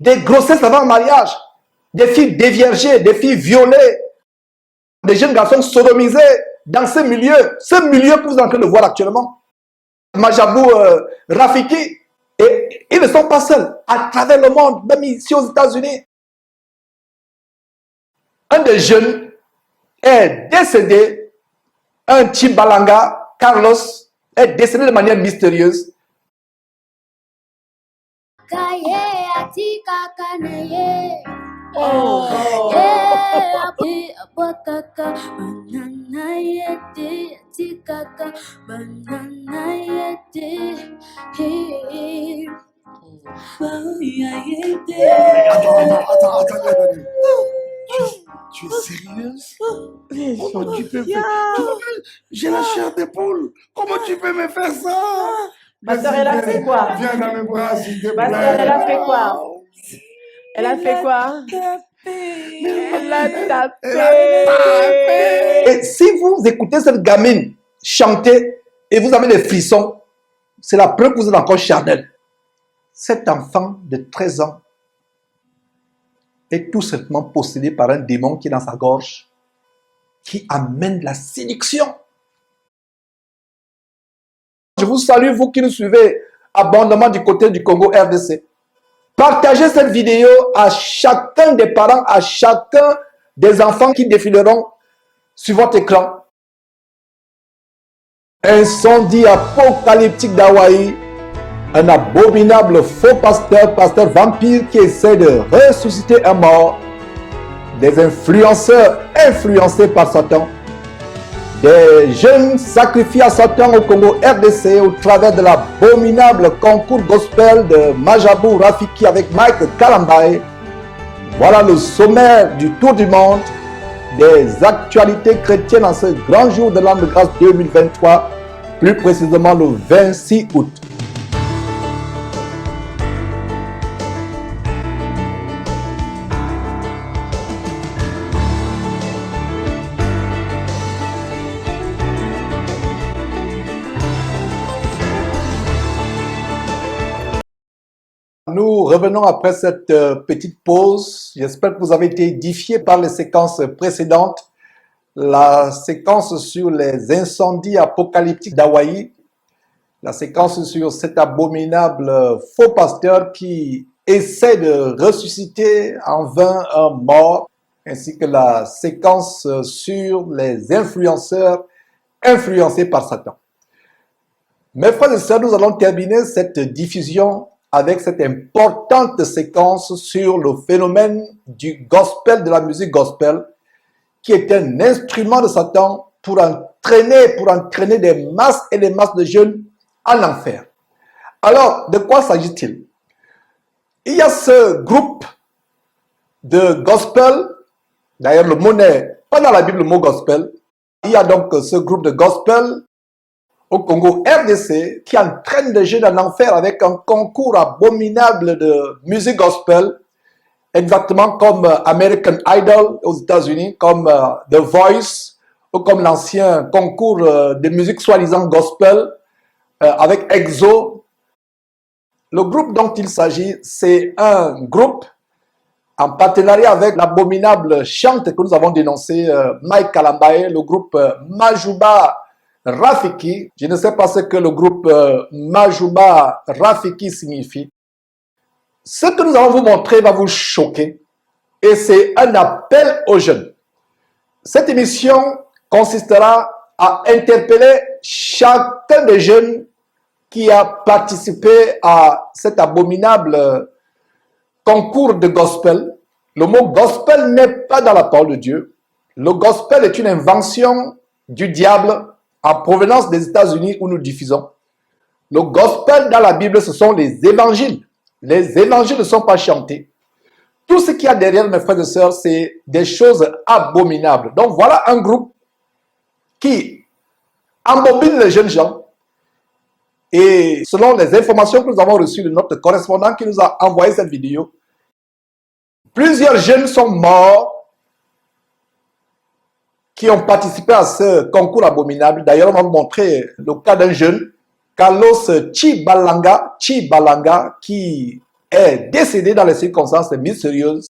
des grossesses avant mariage, des filles déviergées, des filles violées, des jeunes garçons sodomisés dans ce milieu que vous êtes en train de voir actuellement. Majabou, Rafiki, et ils ne sont pas seuls. À travers le monde, même ici aux États-Unis, un des jeunes est décédé, un Chibalanga, Carlos, est décédé de manière mystérieuse. Attends. Tu es sérieuse? Comment tu peux faire? J'ai la chair de poule. Comment tu peux me faire ça? Ma soeur, elle a fait quoi? Viens dans mes bras, s'il te plaît. Ma soeur, elle a fait quoi? Elle a fait quoi? Elle a tapé. Et si vous écoutez cette gamine chanter et vous avez des frissons, c'est la preuve que vous êtes encore charnel. Cet enfant de 13 ans est tout simplement possédé par un démon qui est dans sa gorge, qui amène la séduction. Je vous salue, vous qui nous suivez abondamment du côté du Congo RDC. Partagez cette vidéo à chacun des parents, à chacun des enfants qui défileront sur votre écran. Incendie apocalyptique d'Hawaï. Un abominable faux pasteur vampire qui essaie de ressusciter un mort. Des influenceurs influencés par Satan. Des jeunes sacrifiés à Satan au Congo RDC au travers de l'abominable concours gospel de Majabou Rafiki avec Mike Kalambaye. Voilà le sommaire du tour du monde des actualités chrétiennes en ce grand jour de l'an de grâce 2023, plus précisément le 26 août. Nous revenons après cette petite pause. J'espère que vous avez été édifiés par les séquences précédentes. La séquence sur les incendies apocalyptiques d'Hawaï, la séquence sur cet abominable faux pasteur qui essaie de ressusciter en vain un mort, ainsi que la séquence sur les influenceurs influencés par Satan. Mes frères et sœurs, nous allons terminer cette diffusion avec cette importante séquence sur le phénomène du gospel, de la musique gospel, qui est un instrument de Satan pour entraîner des masses et des masses de jeunes en enfer. Alors, de quoi s'agit-il? Il y a ce groupe de gospel, d'ailleurs le mot n'est pas dans la Bible le mot gospel, il y a donc ce groupe de gospel au Congo RDC qui entraîne des jeunes en enfer avec un concours abominable de musique gospel, exactement comme American Idol aux États-Unis, comme The Voice, ou comme l'ancien concours de musique soi-disant gospel avec EXO. Le groupe dont il s'agit, c'est un groupe en partenariat avec l'abominable chante que nous avons dénoncé, Mike Kalambaye, le groupe Majuba Rafiki. Je ne sais pas ce que le groupe Majuba Rafiki signifie. Ce que nous allons vous montrer va vous choquer et c'est un appel aux jeunes. Cette émission consistera à interpeller chacun des jeunes qui a participé à cet abominable concours de gospel. Le mot gospel n'est pas dans la parole de Dieu. Le gospel est une invention du diable en provenance des États-Unis où nous diffusons. Le gospel dans la Bible, ce sont les évangiles. Les évangiles ne sont pas chantés. Tout ce qu'il y a derrière, mes frères et sœurs, c'est des choses abominables. Donc voilà un groupe qui embobine les jeunes gens. Et selon les informations que nous avons reçues de notre correspondant qui nous a envoyé cette vidéo, plusieurs jeunes sont morts qui ont participé à ce concours abominable. D'ailleurs, on va vous montrer le cas d'un jeune, Carlos Chibalanga, qui est décédé dans les circonstances mystérieuses.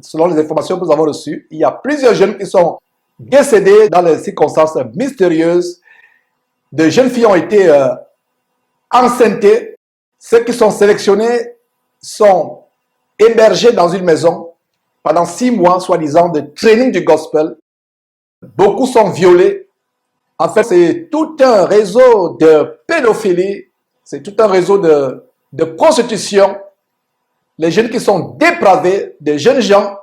Selon les informations que nous avons reçues, il y a plusieurs jeunes qui sont décédés dans les circonstances mystérieuses. De jeunes filles ont été enceintes. Ceux qui sont sélectionnés sont hébergés dans une maison pendant 6 mois, soi-disant, de training du gospel. Beaucoup sont violés. En fait, c'est tout un réseau de pédophilie, c'est tout un réseau de prostitution. Les jeunes qui sont dépravés, des jeunes gens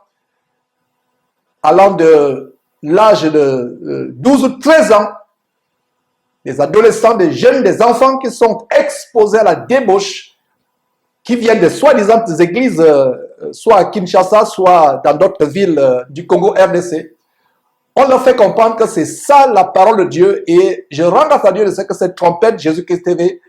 allant de l'âge de 12 ou 13 ans, des adolescents, des jeunes, des enfants qui sont exposés à la débauche, qui viennent de soi-disant églises, soit à Kinshasa, soit dans d'autres villes du Congo RDC. On leur fait comprendre que c'est ça la parole de Dieu, et je rends grâce à Dieu de ce que cette trompette Jésus-Christ TV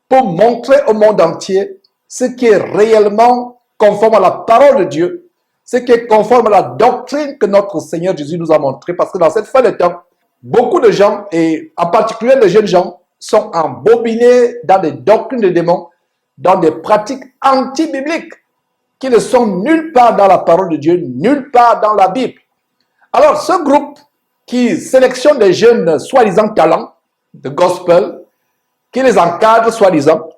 pour montrer au monde entier ce qui est réellement conforme à la parole de Dieu, ce qui est conforme à la doctrine que notre Seigneur Jésus nous a montré, parce que dans cette fin de temps, beaucoup de gens, et en particulier les jeunes gens, sont embobinés dans des doctrines de démons, dans des pratiques anti-bibliques qui ne sont nulle part dans la parole de Dieu, nulle part dans la Bible. Alors, ce groupe qui sélectionne des jeunes soi-disant talents de gospel, qui les encadre soi-disant,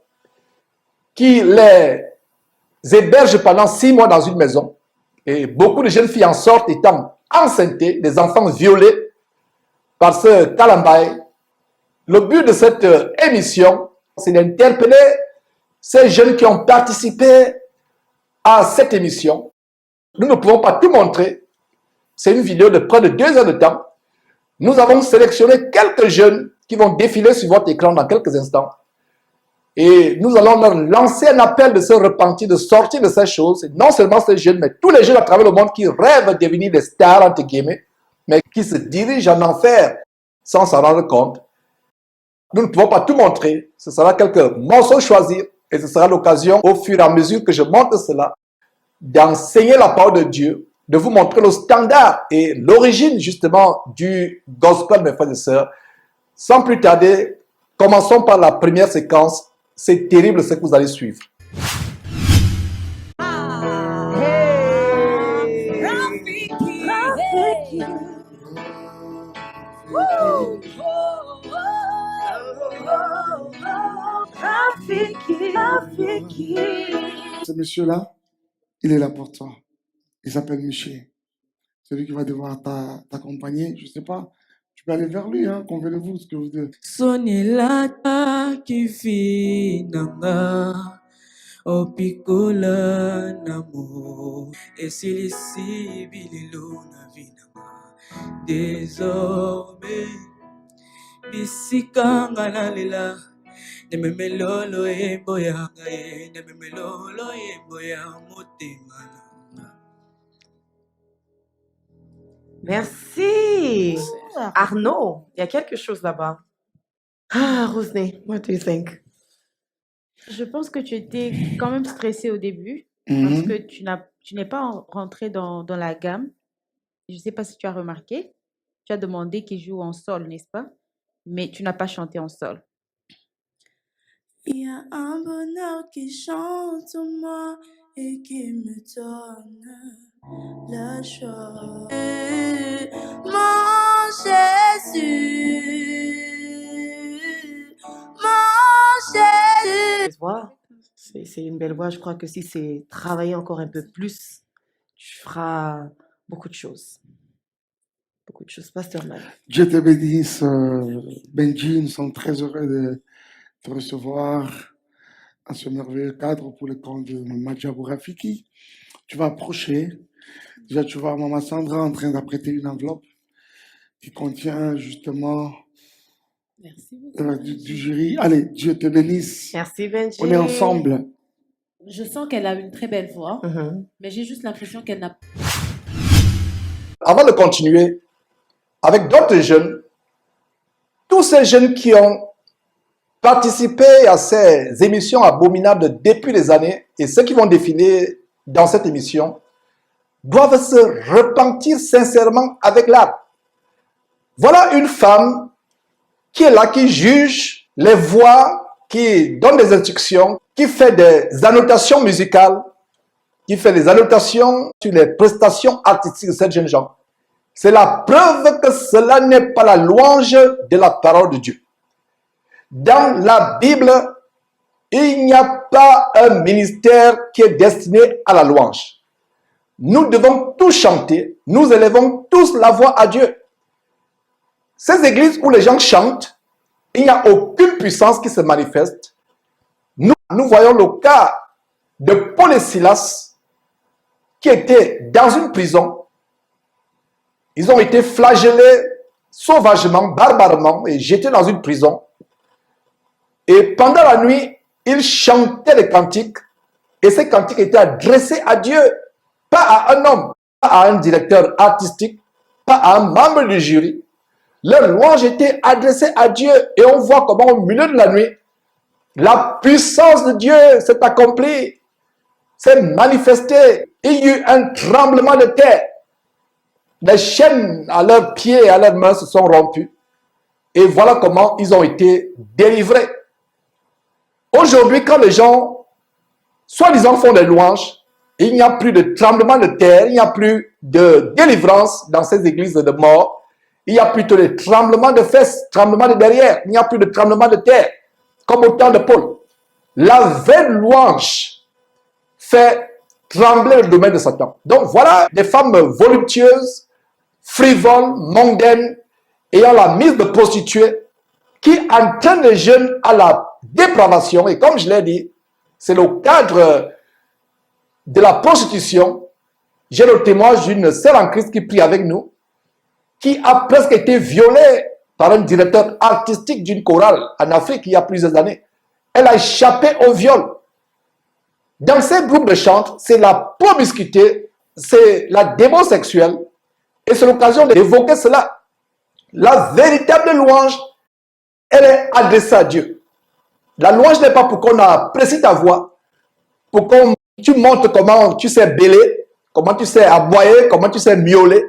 qui les héberge pendant 6 mois dans une maison, et beaucoup de jeunes filles en sortent étant enceintes, des enfants violés par ce Kalambaye. Le but de cette émission, c'est d'interpeller ces jeunes qui ont participé à cette émission. Nous ne pouvons pas tout montrer. C'est une vidéo de près de 2 heures de temps. Nous avons sélectionné quelques jeunes qui vont défiler sur votre écran dans quelques instants. Et nous allons leur lancer un appel de se repentir, de sortir de ces choses. Et non seulement ces jeunes, mais tous les jeunes à travers le monde qui rêvent de devenir des stars, entre guillemets, mais qui se dirigent en enfer sans s'en rendre compte. Nous ne pouvons pas tout montrer. Ce sera quelques morceaux choisis. Et ce sera l'occasion, au fur et à mesure que je montre cela, d'enseigner la parole de Dieu, de vous montrer le standard et l'origine justement du gospel, mes frères et sœurs. Sans plus tarder, commençons par la première séquence. C'est terrible ce que vous allez suivre. Ce monsieur-là, il est là pour toi. Il s'appelle Michel. Celui qui va devoir t'accompagner. Je ne sais pas. Tu peux aller vers lui, hein. Convenez-vous ce que vous dites. Sonelata kifinanga opikola namo esilisi bililo na vinanga désormais bisikanga nalela nememelolo eboyanga nememelolo eboya motema nanga. Merci. Arnaud, il y a quelque chose là-bas. Ah, Rosnay, what do you think? Je pense que tu étais quand même stressée au début parce que tu n'es pas rentré dans la gamme. Je ne sais pas si tu as remarqué. Tu as demandé qu'il joue en sol, n'est-ce pas? Mais tu n'as pas chanté en sol. Il y a un bonheur qui chante en moi et qui me donne la joie. Mon Jésus, Cette voix, c'est une belle voix. Je crois que si c'est travailler encore un peu plus, tu feras beaucoup de choses. Beaucoup de choses. Pasteur Mike. Dieu te bénisse, Benji. Nous sommes très heureux de te recevoir à ce merveilleux cadre pour le compte de Madjabou Rafiki. Tu vas approcher. Déjà, tu vois Maman Sandra en train d'apprêter une enveloppe qui contient justement Merci beaucoup. du jury. Allez, Dieu te bénisse. Merci Benji. On est ensemble. Je sens qu'elle a une très belle voix, mais j'ai juste l'impression qu'elle n'a pas. Avant de continuer, avec d'autres jeunes, tous ces jeunes qui ont participé à ces émissions abominables depuis des années et ceux qui vont défiler dans cette émission doivent se repentir sincèrement avec l'âme. Voilà une femme qui est là, qui juge les voix qui donne des instructions, qui fait des annotations musicales, qui fait des annotations sur les prestations artistiques de ces jeunes gens. C'est la preuve que cela n'est pas la louange de la parole de Dieu. Dans la Bible, il n'y a pas un ministère qui est destiné à la louange. Nous devons tous chanter, nous élevons tous la voix à Dieu. Ces églises où les gens chantent, il n'y a aucune puissance qui se manifeste. Nous voyons le cas de Paul et Silas qui étaient dans une prison. Ils ont été flagellés sauvagement, barbairement et jetés dans une prison. Et pendant la nuit, ils chantaient des cantiques et ces cantiques étaient adressés à Dieu, pas à un homme, pas à un directeur artistique, pas à un membre du jury. Leur louange était adressée à Dieu et on voit comment au milieu de la nuit, la puissance de Dieu s'est accomplie, s'est manifestée. Il y a eu un tremblement de terre. Les chaînes à leurs pieds et à leurs mains se sont rompues. Et voilà comment ils ont été délivrés. Aujourd'hui, quand les gens, soi-disant, font des louanges, il n'y a plus de tremblement de terre, il n'y a plus de délivrance dans ces églises de mort. Il n'y a plutôt des tremblements de fesses, tremblements de derrière. Il n'y a plus de tremblement de terre, comme au temps de Paul. La vaine louange fait trembler le domaine de Satan. Donc voilà des femmes voluptueuses, frivoles, mondaines, ayant la mise de prostituées, qui entraînent les jeunes à la dépravation. Et comme je l'ai dit, c'est le cadre de la prostitution. J'ai le témoignage d'une sœur en Christ qui prie avec nous, qui a presque été violée par un directeur artistique d'une chorale en Afrique il y a plusieurs années. Elle a échappé au viol. Dans ces groupes de chant, c'est la promiscuité, c'est la démon sexuelle, et c'est l'occasion d'évoquer cela. La véritable louange, elle est adressée à Dieu. La louange n'est pas pour qu'on apprécie ta voix, pour qu'on tu montres comment tu sais bêler, comment tu sais aboyer, comment tu sais miauler,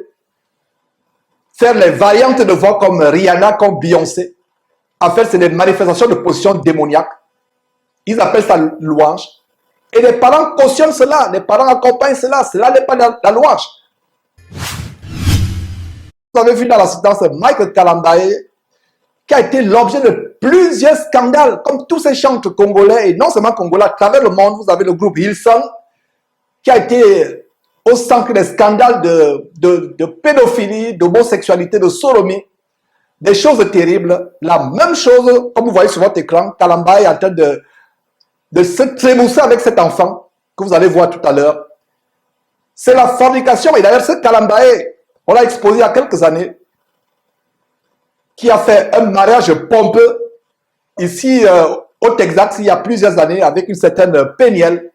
faire les variantes de voix comme Rihanna, comme Beyoncé. En fait, c'est des manifestations de position démoniaque. Ils appellent ça louange. Et les parents cautionnent cela, les parents accompagnent cela. Cela n'est pas la louange. Vous avez vu dans la séquence Michael Kalambaye, qui a été l'objet de plusieurs scandales, comme tous ces chantres congolais, et non seulement congolais, à travers le monde. Vous avez le groupe Hillsong, qui a été au centre des scandales de pédophilie, d'homosexualité, de sodomie, des choses terribles. La même chose, comme vous voyez sur votre écran, Kalambaye est en train de se trémousser avec cet enfant, que vous allez voir tout à l'heure. C'est la fornication, et d'ailleurs ce Kalambaye, on l'a exposé il y a quelques années, qui a fait un mariage pompeux ici au Texas il y a plusieurs années avec une certaine Péniel.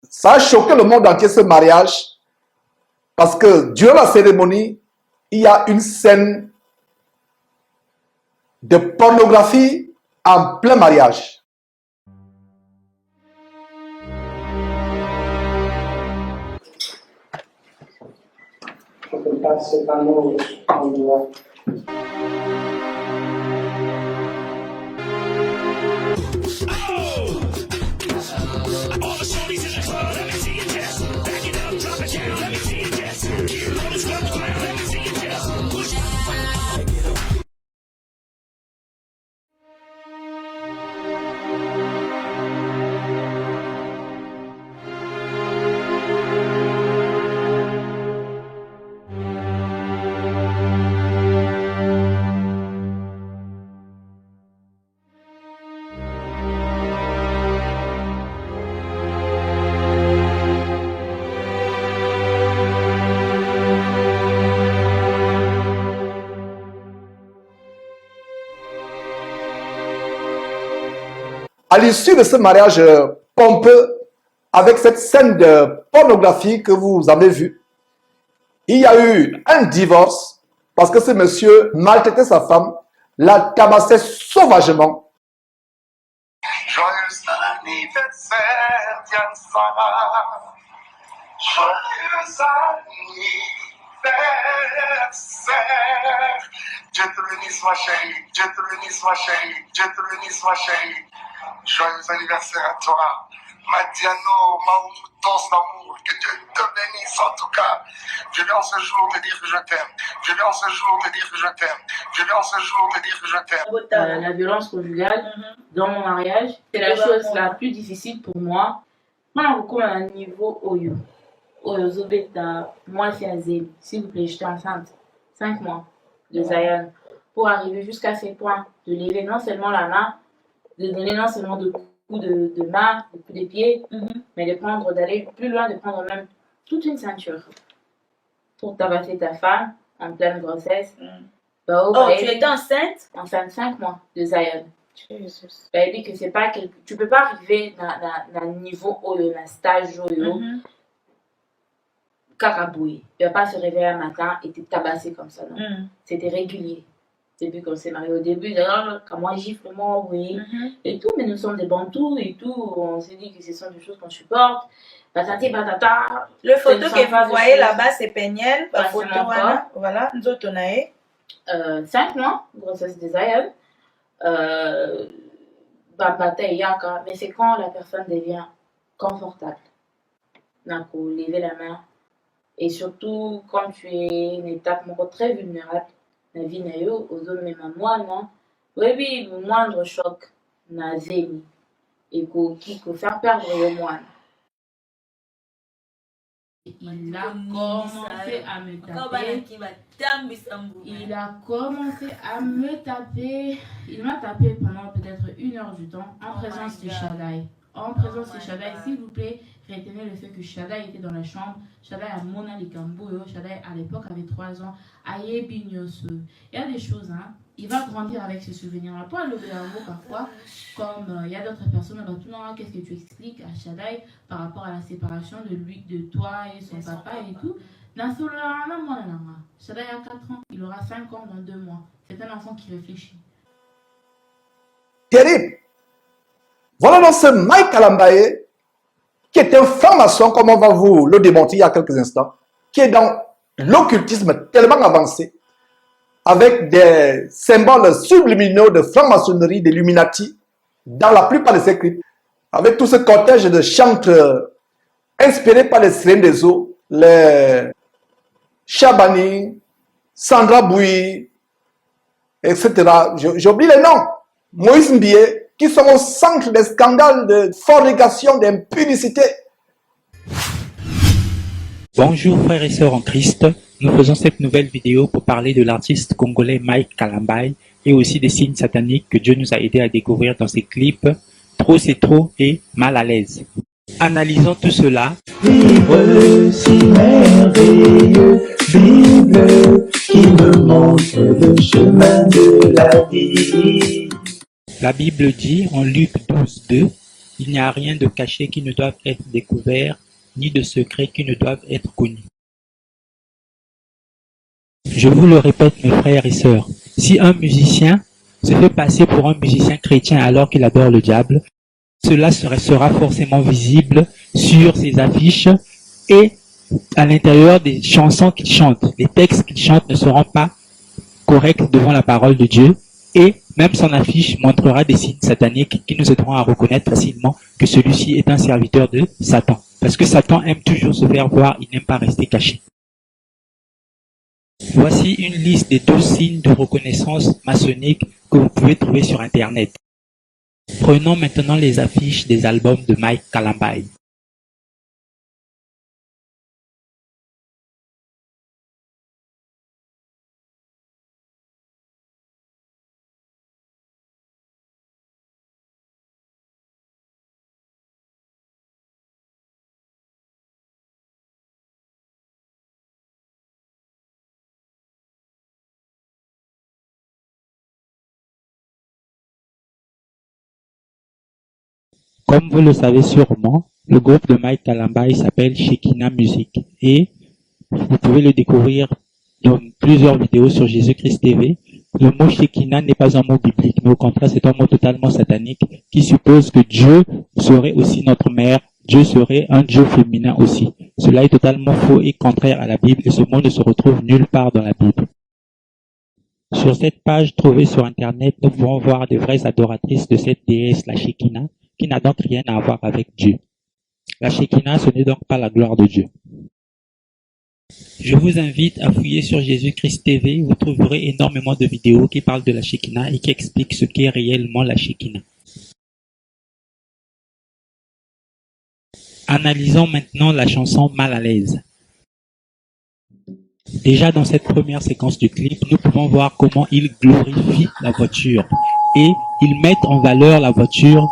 Ça a choqué le monde entier ce mariage parce que durant la cérémonie, il y a une scène de pornographie en plein mariage. Je peux passer par nous en doigt. À l'issue de ce mariage pompeux, avec cette scène de pornographie que vous avez vue, il y a eu un divorce parce que ce monsieur maltraitait sa femme, la tabassait sauvagement. Joyeux anniversaire, Diane Sarah. Joyeux anniversaire. anniversaire. Dieu te bénisse, ma chérie. Dieu te bénisse, ma chérie. Dieu te bénisse, ma chérie. Joyeux anniversaire à toi. Madiano, Maoutos d'amour, que Dieu te bénisse en tout cas. Je viens en ce jour te dire que je t'aime. Je viens en ce jour te dire que je t'aime. Je viens en ce jour te dire que je t'aime. La violence conjugale dans mon mariage, c'est la chose la plus difficile pour moi. Moi, beaucoup à un niveau Oyo. Oyo Zobeta, moi c'est Azim. S'il vous plaît, j'étais enceinte. 5 mois de Zion. Pour arriver jusqu'à ces points, de lever non seulement la main, de donner non seulement de coups de main, de coups de pied, mais de prendre, d'aller plus loin, de prendre même toute une ceinture pour tabasser ta femme en pleine grossesse. Tu étais enceinte? Enceinte 5 mois de Zion. Jesus. Elle dit que c'est pas tu peux pas arriver dans le niveau Oyo, dans le stage Oyo, carabouille. Tu vas pas se réveiller un matin et te tabasser comme ça, non. C'était régulier. Depuis qu'on s'est mariés au début, d'ailleurs, quand moi gifle, moi, oui, et tout, mais nous sommes des bantous et tout, on s'est dit que ce sont des choses qu'on supporte. Patati patata. Le photo que vous voyez là-bas, c'est Peniel. Bah, Photo, c'est mon corps. voilà, nous autres, on a 5 mois, grossesse de Zion. Mais c'est quand la personne devient confortable. Donc, lever la main. Et surtout, quand tu es une étape très vulnérable, la vie n'a eu aux hommes, même à moi, non? Oui, le moindre choc n'a zéni. Et qui peut faire perdre le moine. Il a commencé à me taper. Il a commencé à me taper. Il m'a tapé pendant peut-être 1 heure du temps en présence de Shaddai. En présence de Shaddai, s'il vous plaît, retenez le fait que Shaddai était dans la chambre. Shaddai a Mona Likambo. Shaddai à l'époque avait 3 ans. Aye Bignoso. Il y a des choses, hein. Il va grandir avec ce souvenir-là. Pas le mot parfois, comme il y a d'autres personnes, qu'est-ce que tu expliques à Shaddai par rapport à la séparation de lui, de toi et son papa et tout. Shaddai a 4 ans, il aura 5 ans dans 2 mois. C'est un enfant qui réfléchit. Terrible. Voilà donc ce Mike Kalambaye, qui est un franc-maçon, comme on va vous le démontrer il y a quelques instants, qui est dans l'occultisme tellement avancé, avec des symboles subliminaux de franc-maçonnerie, d'Illuminati, dans la plupart de ses clips, avec tout ce cortège de chantres inspirés par les sirènes des eaux, les Chabani, Sandra Bouy, etc. J'oublie les noms. Moïse Mbié, qui sont au centre des scandales de fornication, d'impudicité. Bonjour frères et sœurs en Christ, nous faisons cette nouvelle vidéo pour parler de l'artiste congolais Mike Kalambaye et aussi des signes sataniques que Dieu nous a aidés à découvrir dans ses clips Trop c'est trop et Mal à l'aise. Analysons tout cela. Livre si merveilleux, Bible qui me montre le chemin de la vie. La Bible dit en Luc 12:2, il n'y a rien de caché qui ne doive être découvert, ni de secret qui ne doivent être connus. Je vous le répète mes frères et sœurs, si un musicien se fait passer pour un musicien chrétien alors qu'il adore le diable, cela sera forcément visible sur ses affiches et à l'intérieur des chansons qu'il chante. Les textes qu'il chante ne seront pas corrects devant la parole de Dieu et même son affiche montrera des signes sataniques qui nous aideront à reconnaître facilement que celui-ci est un serviteur de Satan. Parce que Satan aime toujours se faire voir, il n'aime pas rester caché. Voici une liste des 12 signes de reconnaissance maçonnique que vous pouvez trouver sur Internet. Prenons maintenant les affiches des albums de Mike Kalambaye. Comme vous le savez sûrement, le groupe de Mike Kalambaye s'appelle Shekinah Music et vous pouvez le découvrir dans plusieurs vidéos sur Jésus-Christ TV. Le mot Shekinah n'est pas un mot biblique, mais au contraire c'est un mot totalement satanique qui suppose que Dieu serait aussi notre mère, Dieu serait un Dieu féminin aussi. Cela est totalement faux et contraire à la Bible et ce mot ne se retrouve nulle part dans la Bible. Sur cette page trouvée sur Internet, nous pouvons voir de vraies adoratrices de cette déesse, la Shekinah, qui n'a donc rien à voir avec Dieu. La Shekinah, ce n'est donc pas la gloire de Dieu. Je vous invite à fouiller sur Jésus-Christ TV, vous trouverez énormément de vidéos qui parlent de la Shekinah et qui expliquent ce qu'est réellement la Shekinah. Analysons maintenant la chanson Mal à l'aise. Déjà dans cette première séquence du clip, nous pouvons voir comment ils glorifient la voiture et ils mettent en valeur la voiture.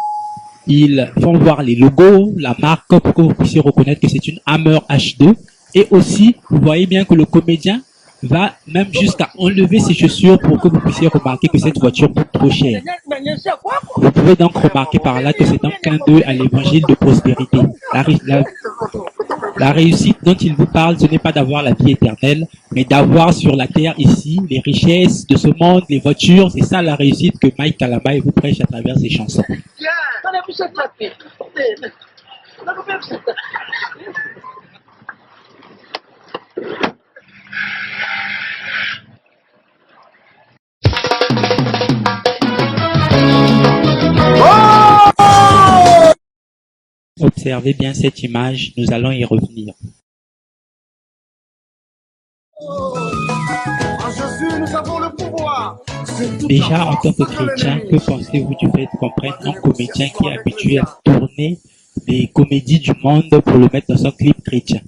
Ils font voir les logos, la marque pour que vous puissiez reconnaître que c'est une Hammer H2 et aussi vous voyez bien que le comédien va même jusqu'à enlever ses chaussures pour que vous puissiez remarquer que cette voiture coûte trop cher. Vous pouvez donc remarquer par là que c'est un clin d'œil à l'évangile de prospérité. La réussite dont il vous parle, ce n'est pas d'avoir la vie éternelle, mais d'avoir sur la terre ici les richesses de ce monde, les voitures. C'est ça la réussite que Mike Kalambay vous prêche à travers ses chansons. Observez bien cette image, nous allons y revenir. Déjà, en tant que chrétien, que pensez-vous du fait qu'on prenne un comédien qui est habitué à tourner des comédies du monde pour le mettre dans son clip chrétien?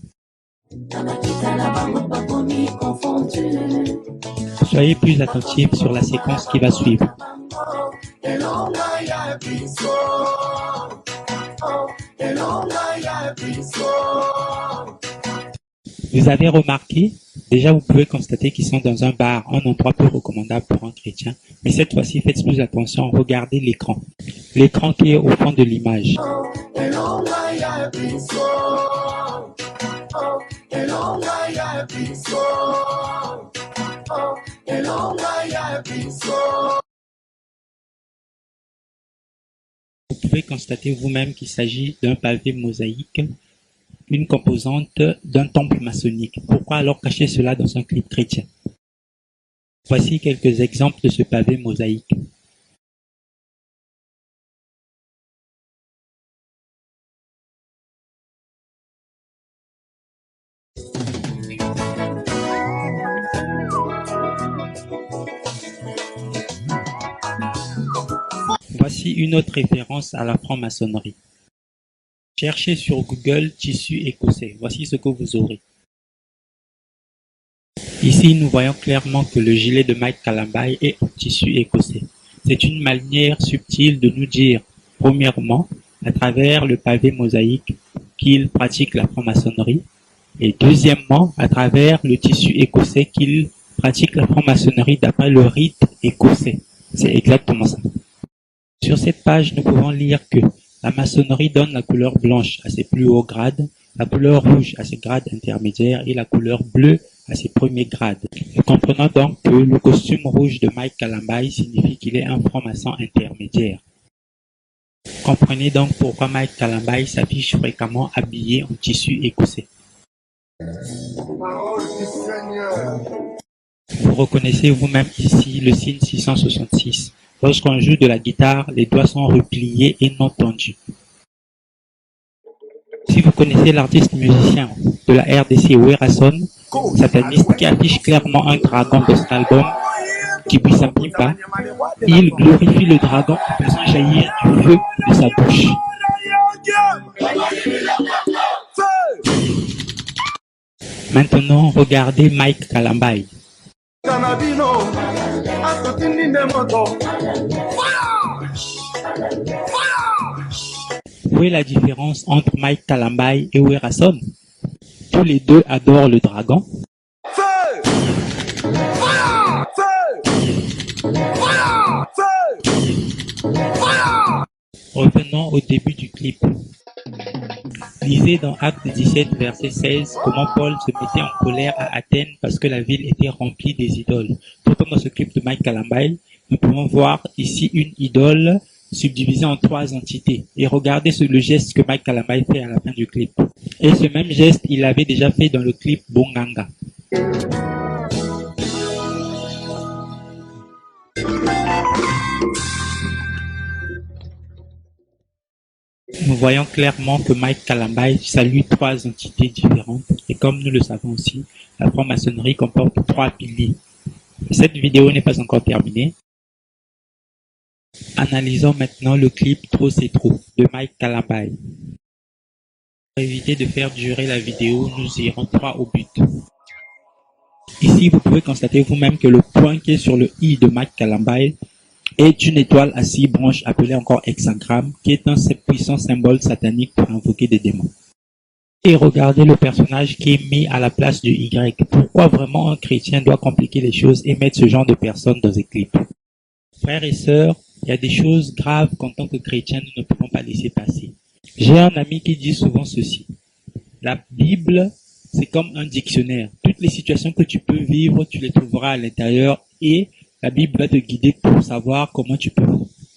Soyez plus attentifs sur la séquence qui va suivre. Vous avez remarqué, déjà vous pouvez constater qu'ils sont dans un bar, un endroit peu recommandable pour un chrétien, mais cette fois-ci faites plus attention, regardez l'écran. L'écran qui est au fond de l'image. Vous pouvez constater vous-même qu'il s'agit d'un pavé mosaïque, une composante d'un temple maçonnique. Pourquoi alors cacher cela dans un clip chrétien? Voici quelques exemples de ce pavé mosaïque. Voici une autre référence à la franc-maçonnerie. Cherchez sur Google tissu écossais. Voici ce que vous aurez. Ici, nous voyons clairement que le gilet de Mike Kalambay est en tissu écossais. C'est une manière subtile de nous dire, premièrement, à travers le pavé mosaïque, qu'il pratique la franc-maçonnerie, et deuxièmement, à travers le tissu écossais, qu'il pratique la franc-maçonnerie d'après le rite écossais. C'est exactement ça. Sur cette page, nous pouvons lire que la maçonnerie donne la couleur blanche à ses plus hauts grades, la couleur rouge à ses grades intermédiaires et la couleur bleue à ses premiers grades. Nous comprenons donc que le costume rouge de Mike Kalambay signifie qu'il est un franc-maçon intermédiaire. Comprenez donc pourquoi Mike Kalambay s'affiche fréquemment habillé en tissu écossais. Vous reconnaissez vous-même ici le signe 666. Lorsqu'on joue de la guitare, les doigts sont repliés et non tendus. Si vous connaissez l'artiste musicien de la RDC Werason, sataniste qui affiche clairement un dragon dans cet album, Kibisa Pimpa, il glorifie le dragon en faisant jaillir du feu de sa bouche. Maintenant, regardez Mike Kalambay. Où est la différence entre Mike Kalambay et Werason? Tous les deux adorent le dragon. Revenons au début du clip. Lisez dans Acte 17, verset 16, comment Paul se mettait en colère à Athènes parce que la ville était remplie des idoles. Tout comme dans ce clip de Mike Kalambay, nous pouvons voir ici une idole subdivisé en 3 entités. Et regardez le geste que Mike Kalambay fait à la fin du clip. Et ce même geste, il l'avait déjà fait dans le clip Bonganga. Nous voyons clairement que Mike Kalambay salue 3 entités différentes et comme nous le savons aussi, la franc-maçonnerie comporte 3 piliers. Cette vidéo n'est pas encore terminée. Analysons maintenant le clip Trop c'est trop de Mike Kalambay. Pour éviter de faire durer la vidéo, nous irons droit au but. Ici, vous pouvez constater vous-même que le point qui est sur le i de Mike Kalambay est une étoile à 6 branches appelée encore hexagramme, qui est un puissant symbole satanique pour invoquer des démons. Et regardez le personnage qui est mis à la place du Y. Pourquoi vraiment un chrétien doit compliquer les choses et mettre ce genre de personnes dans des clips? Frères et sœurs, il y a des choses graves qu'en tant que chrétien, nous ne pouvons pas laisser passer. J'ai un ami qui dit souvent ceci. La Bible, c'est comme un dictionnaire. Toutes les situations que tu peux vivre, tu les trouveras à l'intérieur et la Bible va te guider pour savoir comment tu peux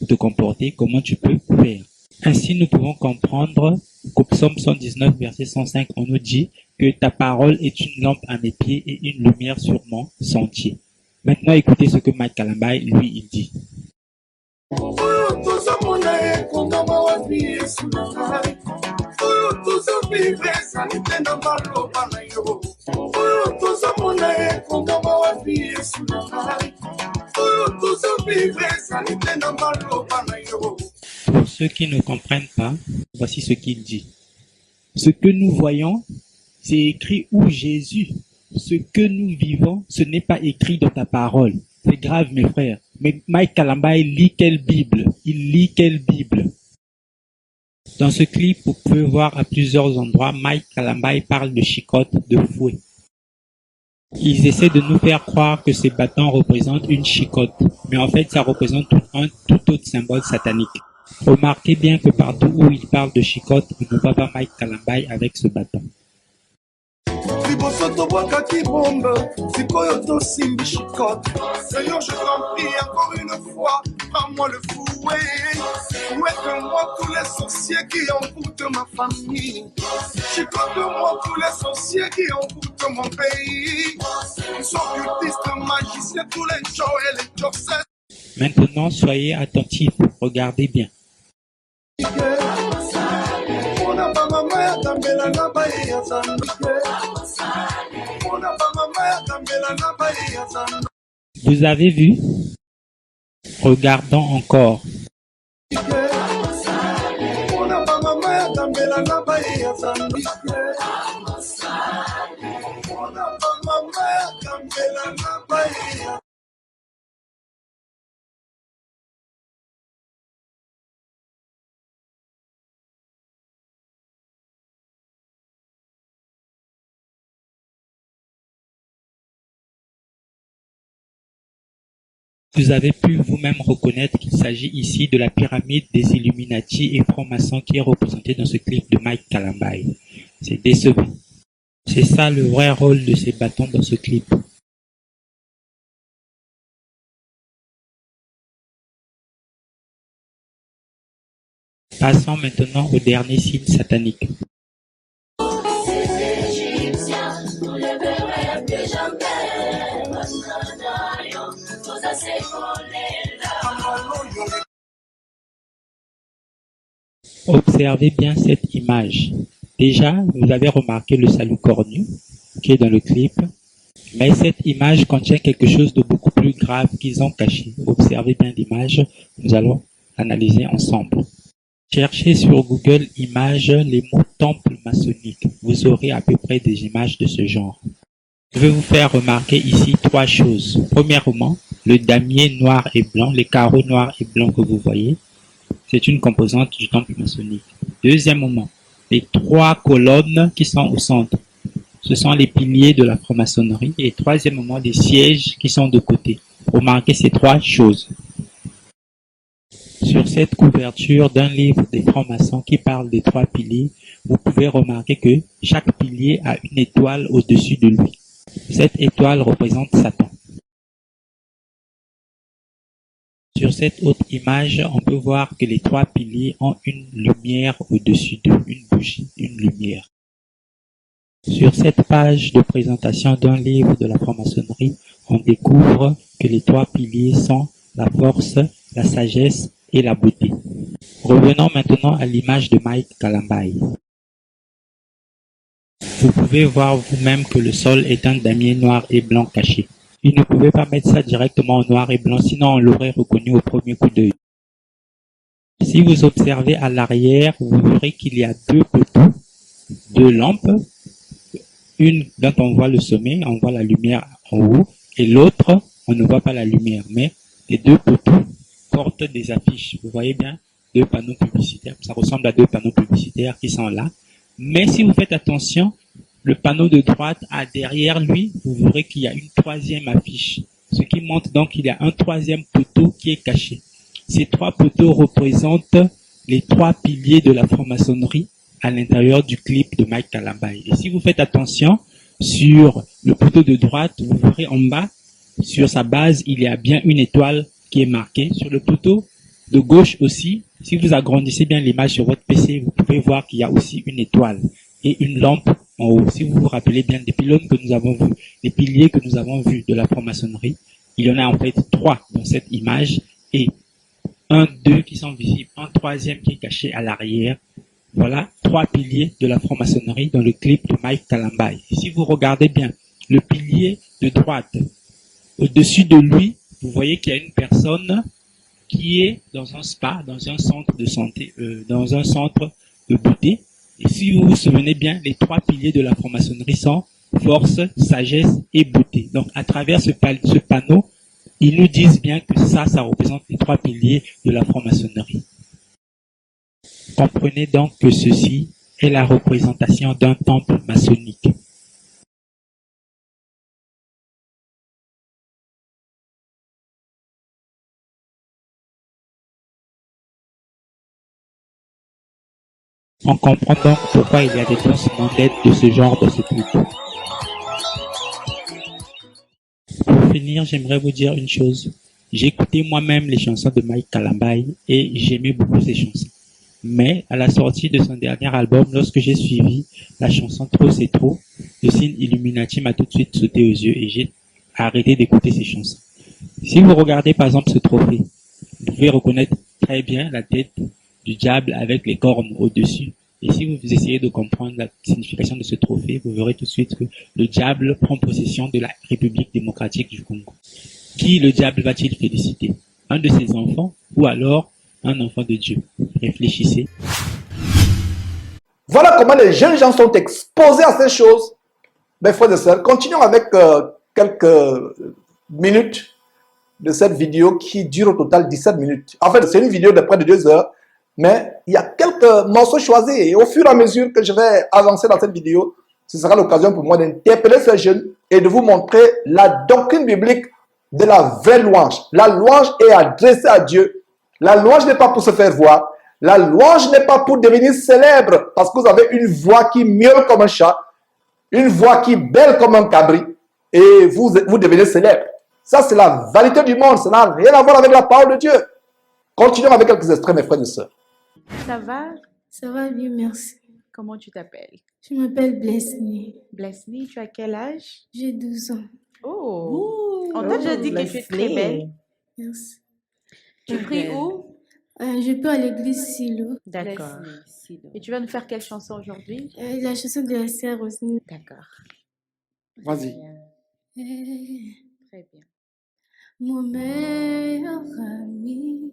te comporter, comment tu peux faire. Ainsi, nous pouvons comprendre qu'au psaume 119, verset 105, on nous dit que ta parole est une lampe à mes pieds et une lumière sur mon sentier. Maintenant, écoutez ce que Mike Kalambay, lui, il dit. Pour ceux qui ne comprennent pas, voici ce qu'il dit. Ce que nous voyons, c'est écrit où Jésus. Ce que nous vivons, ce n'est pas écrit dans ta parole. C'est grave, mes frères. Mais Mike Kalambay lit quelle Bible? Il lit quelle Bible? Dans ce clip, vous pouvez voir à plusieurs endroits, Mike Kalambay parle de chicotte, de fouet. Ils essaient de nous faire croire que ces bâtons représentent une chicotte, mais en fait, ça représente un tout autre symbole satanique. Remarquez bien que partout où il parle de chicotte, il ne voit pas Mike Kalambay avec ce bâton. Seigneur, je t'en prie encore une fois, prends-moi le fouet. Fouette-moi tous les sorciers qui envoûtent ma famille. Chicote-moi tous les sorciers qui envoûtent mon pays. Ils sont occultistes, magiciens, tous les Joe et les Joseph. Maintenant, soyez attentifs, regardez bien. Vous avez vu? Regardons encore. Vous avez pu vous-même reconnaître qu'il s'agit ici de la pyramide des Illuminati et francs-maçons qui est représentée dans ce clip de Mike Kalambay. C'est décevant. C'est ça le vrai rôle de ces bâtons dans ce clip. Passons maintenant au dernier signe satanique. Observez bien cette image. Déjà, vous avez remarqué le salut cornu qui est dans le clip, mais cette image contient quelque chose de beaucoup plus grave qu'ils ont caché. Observez bien l'image, nous allons analyser ensemble. Cherchez sur Google Images les mots temple maçonnique. Vous aurez à peu près des images de ce genre. Je vais vous faire remarquer ici 3 choses. Premièrement, le damier noir et blanc, les carreaux noirs et blancs que vous voyez, c'est une composante du temple maçonnique. Deuxièmement, les 3 colonnes qui sont au centre, ce sont les piliers de la franc-maçonnerie. Et troisièmement, les sièges qui sont de côté. Remarquez ces 3 choses. Sur cette couverture d'un livre des francs-maçons qui parle des 3 piliers, vous pouvez remarquer que chaque pilier a une étoile au-dessus de lui. Cette étoile représente Satan. Sur cette autre image, on peut voir que les trois piliers ont une lumière au-dessus d'eux, une bougie, une lumière. Sur cette page de présentation d'un livre de la franc-maçonnerie, on découvre que les trois piliers sont la force, la sagesse et la beauté. Revenons maintenant à l'image de Mike Kalambai. Vous pouvez voir vous-même que le sol est un damier noir et blanc caché. Il ne pouvait pas mettre ça directement en noir et blanc, sinon on l'aurait reconnu au premier coup d'œil. Si vous observez à l'arrière, vous verrez qu'il y a deux poteaux, deux lampes. Une dont on voit le sommet, on voit la lumière en haut, et l'autre, on ne voit pas la lumière, mais les deux poteaux portent des affiches. Vous voyez bien, deux panneaux publicitaires. Ça ressemble à deux panneaux publicitaires qui sont là. Mais si vous faites attention, le panneau de droite a derrière lui, vous verrez qu'il y a une troisième affiche. Ce qui montre donc qu'il y a un troisième poteau qui est caché. Ces trois poteaux représentent les trois piliers de la franc-maçonnerie à l'intérieur du clip de Mike Kalambai. Et si vous faites attention, sur le poteau de droite, vous verrez en bas, sur sa base, il y a bien une étoile qui est marquée. Sur le poteau de gauche aussi, si vous agrandissez bien l'image sur votre PC, vous pouvez voir qu'il y a aussi une étoile et une lampe en haut. Si vous vous rappelez bien des pylônes que nous avons vus, les piliers que nous avons vus de la franc-maçonnerie, il y en a en fait trois dans cette image et deux qui sont visibles, un troisième qui est caché à l'arrière. Voilà trois piliers de la franc-maçonnerie dans le clip de Mike Kalambai. Et si vous regardez bien le pilier de droite, au-dessus de lui, vous voyez qu'il y a une personne qui est dans un spa, dans un centre de santé, dans un centre de beauté. Et si vous vous souvenez bien, les trois piliers de la franc-maçonnerie sont force, sagesse et beauté. Donc à travers ce panneau, ils nous disent bien que ça représente les trois piliers de la franc-maçonnerie. Comprenez donc que ceci est la représentation d'un temple maçonnique. On comprend donc pourquoi il y a des dansements d'aide de ce genre dans ce clip. Pour finir, j'aimerais vous dire une chose. J'ai écouté moi-même les chansons de Mike Kalambai et j'aimais beaucoup ces chansons. Mais à la sortie de son dernier album, lorsque j'ai suivi la chanson Trop c'est trop, le signe Illuminati m'a tout de suite sauté aux yeux et j'ai arrêté d'écouter ces chansons. Si vous regardez par exemple ce trophée, vous pouvez reconnaître très bien la tête du diable avec les cornes au-dessus. Et si vous essayez de comprendre la signification de ce trophée, vous verrez tout de suite que le diable prend possession de la République démocratique du Congo. Qui le diable va-t-il féliciter? Un de ses enfants ou alors un enfant de Dieu? Réfléchissez. Voilà comment les jeunes gens sont exposés à ces choses. Mes frères et sœurs, continuons avec quelques minutes de cette vidéo qui dure au total 17 minutes. En fait, c'est une vidéo de près de 2 heures, mais il y a quelques morceaux choisis et au fur et à mesure que je vais avancer dans cette vidéo, ce sera l'occasion pour moi d'interpeller ces jeunes et de vous montrer la doctrine biblique de la vraie louange. La louange est adressée à Dieu. La louange n'est pas pour se faire voir. La louange n'est pas pour devenir célèbre parce que vous avez une voix qui miaule comme un chat, une voix qui bêle comme un cabri et vous devenez célèbre. Ça, c'est la vanité du monde. Ça n'a rien à voir avec la parole de Dieu. Continuons avec quelques extraits, mes frères et sœurs. Ça va? Ça va bien, merci. Comment tu t'appelles? Je m'appelle Blessney. Blessney, tu as quel âge? J'ai 12 ans. Oh! On t'a déjà dit que tu es très belle. Merci. Tu pries où? Je peux à l'église Silo. D'accord. Et tu vas nous faire quelle chanson aujourd'hui? La chanson de la sœur Roselyne. D'accord. Vas-y. Très bien. Mon meilleur ami,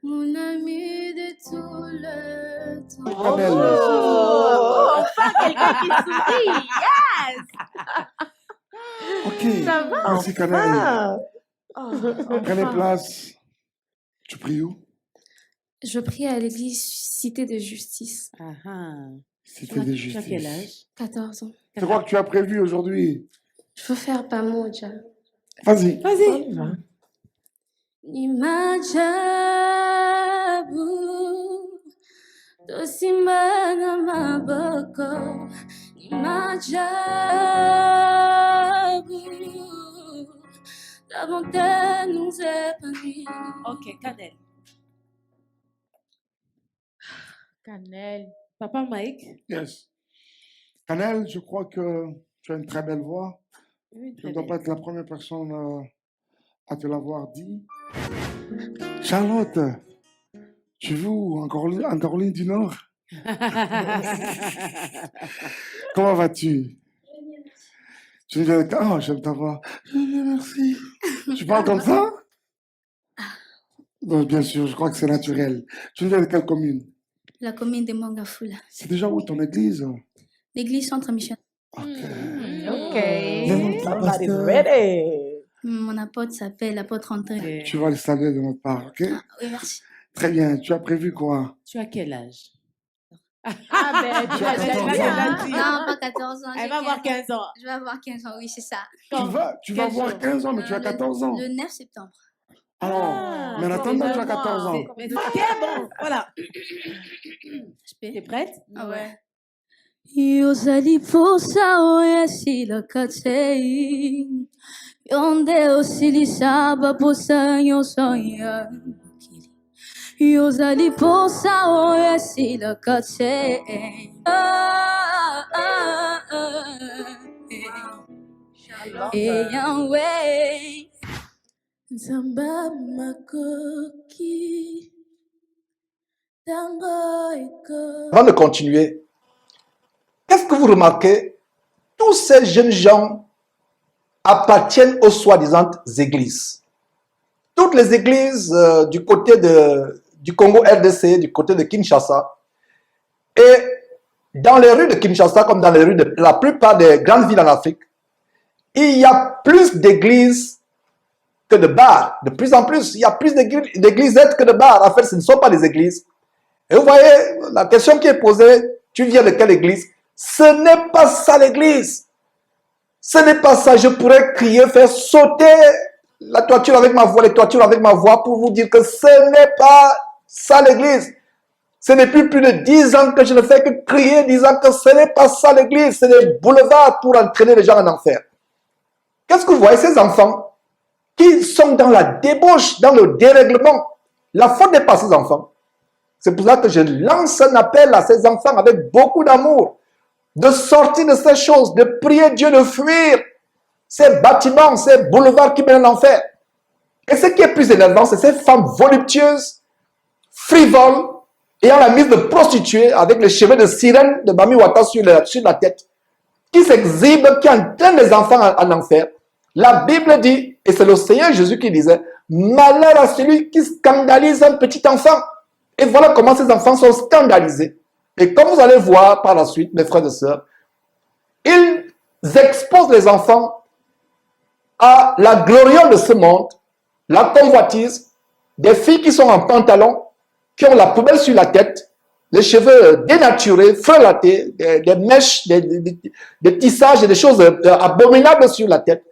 mon ami de tout le temps. Oh, enfin quelqu'un qui sourit. Yes! Ok. Ça va? Merci, Canel. Oh, Prenez enfin. place. Tu pries où? Je prie à l'église Cité de Justice. Cité de Tu as quel justice. âge? 14 ans. C'est quoi que tu as prévu aujourd'hui? Je veux faire Pamoja. Vas-y. Vas-y. Imajabu Tosimana Maboko Imajabu ta bonté nous épanouit. Ok, Canel. Cannelle. Papa Mike. Yes. Canel, je crois que tu as une très belle voix. Oui, Je très ne dois belle. pas être la première personne à te l'avoir dit. Charlotte, tu joues en Caroline du Nord. Comment vas-tu? Tu viens de... Oh, j'aime ta voix. Merci. Tu parles comme ça? Non, bien sûr, je crois que c'est naturel. Tu viens de quelle commune? La commune de Mangafoula. C'est déjà où ton église? L'église centre missionnaire. Hmm. Ok. Le nom de ton Somebody's pasteur. ready. Mon apôtre s'appelle l'apôtre André. Tu vas le saluer de notre part, ok? Oui, merci. Très bien. Tu as prévu quoi? Tu as quel âge? Ah ben, Tu as 14 ans. Non, pas 14 ans. Elle j'ai va avoir 15 ans. Je vais avoir 15 ans, oui, c'est ça. Tu vas avoir 15 ans, mais tu as 14 ans. Le 9 septembre. Alors, mais en attendant, tu as 14 ans. Mais ok, bon, voilà. T'es prête? Ah ouais. Yozali posa oyesi lakatei Yonde osili saba posa yosoya Yozali posa oyesi lakatei Yahweh Zamba makoki Tangoiko. Avant de continuer, qu'est-ce que vous remarquez? Tous ces jeunes gens appartiennent aux soi-disant églises. Toutes les églises du côté du Congo RDC, du côté de Kinshasa, et dans les rues de Kinshasa, comme dans les rues de la plupart des grandes villes en Afrique, il y a plus d'églises que de bars. De plus en plus, il y a plus d'églises que de bars. En fait, ce ne sont pas des églises. Et vous voyez, la question qui est posée, tu viens de quelle église? Ce n'est pas ça l'église. Ce n'est pas ça. Je pourrais crier, faire sauter la toiture avec ma voix, les toitures avec ma voix pour vous dire que ce n'est pas ça l'église. Ce n'est plus de 10 ans que je ne fais que crier, disant que ce n'est pas ça l'église. C'est des boulevards pour entraîner les gens en enfer. Qu'est-ce que vous voyez, ces enfants qui sont dans la débauche, dans le dérèglement? La faute n'est pas ces enfants. C'est pour ça que je lance un appel à ces enfants avec beaucoup d'amour, de sortir de ces choses, de prier Dieu, de fuir ces bâtiments, ces boulevards qui mènent à l'enfer. Et ce qui est plus énervant, c'est ces femmes voluptueuses, frivoles, ayant la mise de prostituées avec les cheveux de sirène de Mami Wata sur la tête, qui s'exhibent, qui entraînent les enfants en enfer. La Bible dit, et c'est le Seigneur Jésus qui disait, malheur à celui qui scandalise un petit enfant. Et voilà comment ces enfants sont scandalisés. Et comme vous allez voir par la suite, mes frères et sœurs, ils exposent les enfants à la gloriole de ce monde, la convoitise, des filles qui sont en pantalon, qui ont la poubelle sur la tête, les cheveux dénaturés, frelatés, des mèches, des tissages et des choses abominables sur la tête.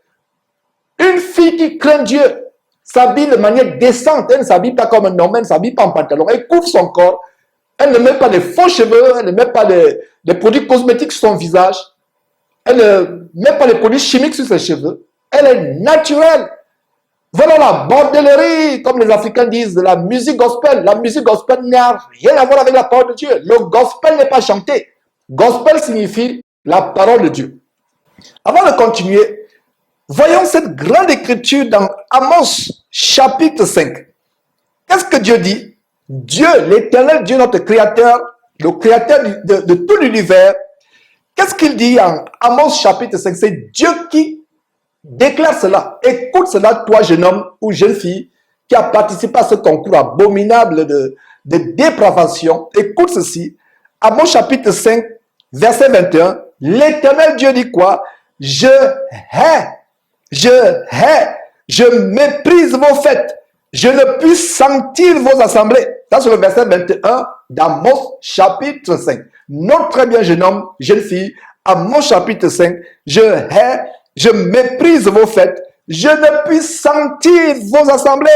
Une fille qui craint Dieu s'habille de manière décente. Elle ne s'habille pas comme un homme, elle ne s'habille pas en pantalon. Elle couvre son corps. Elle ne met pas de faux cheveux. Elle ne met pas des produits cosmétiques sur son visage. Elle ne met pas de produits chimiques sur ses cheveux. Elle est naturelle. Voilà la bordellerie, comme les Africains disent, de la musique gospel. La musique gospel n'a rien à voir avec la parole de Dieu. Le gospel n'est pas chanté. Gospel signifie la parole de Dieu. Avant de continuer, voyons cette grande écriture dans Amos chapitre 5. Qu'est-ce que Dieu dit? Dieu, l'éternel Dieu, notre créateur, le créateur de tout l'univers, qu'est-ce qu'il dit en Amos chapitre 5? C'est Dieu qui déclare cela. Écoute cela, toi, jeune homme ou jeune fille, qui a participé à ce concours abominable de dépravation. Écoute ceci. Amos chapitre 5, verset 21. L'éternel Dieu dit quoi? Je hais, je méprise vos fêtes. Je ne puis sentir vos assemblées. Ça, c'est le verset 21 d'Amos chapitre 5. Note très bien, jeune homme, jeune fille, Amos chapitre 5. Je hais, je méprise vos fêtes. Je ne puis sentir vos assemblées.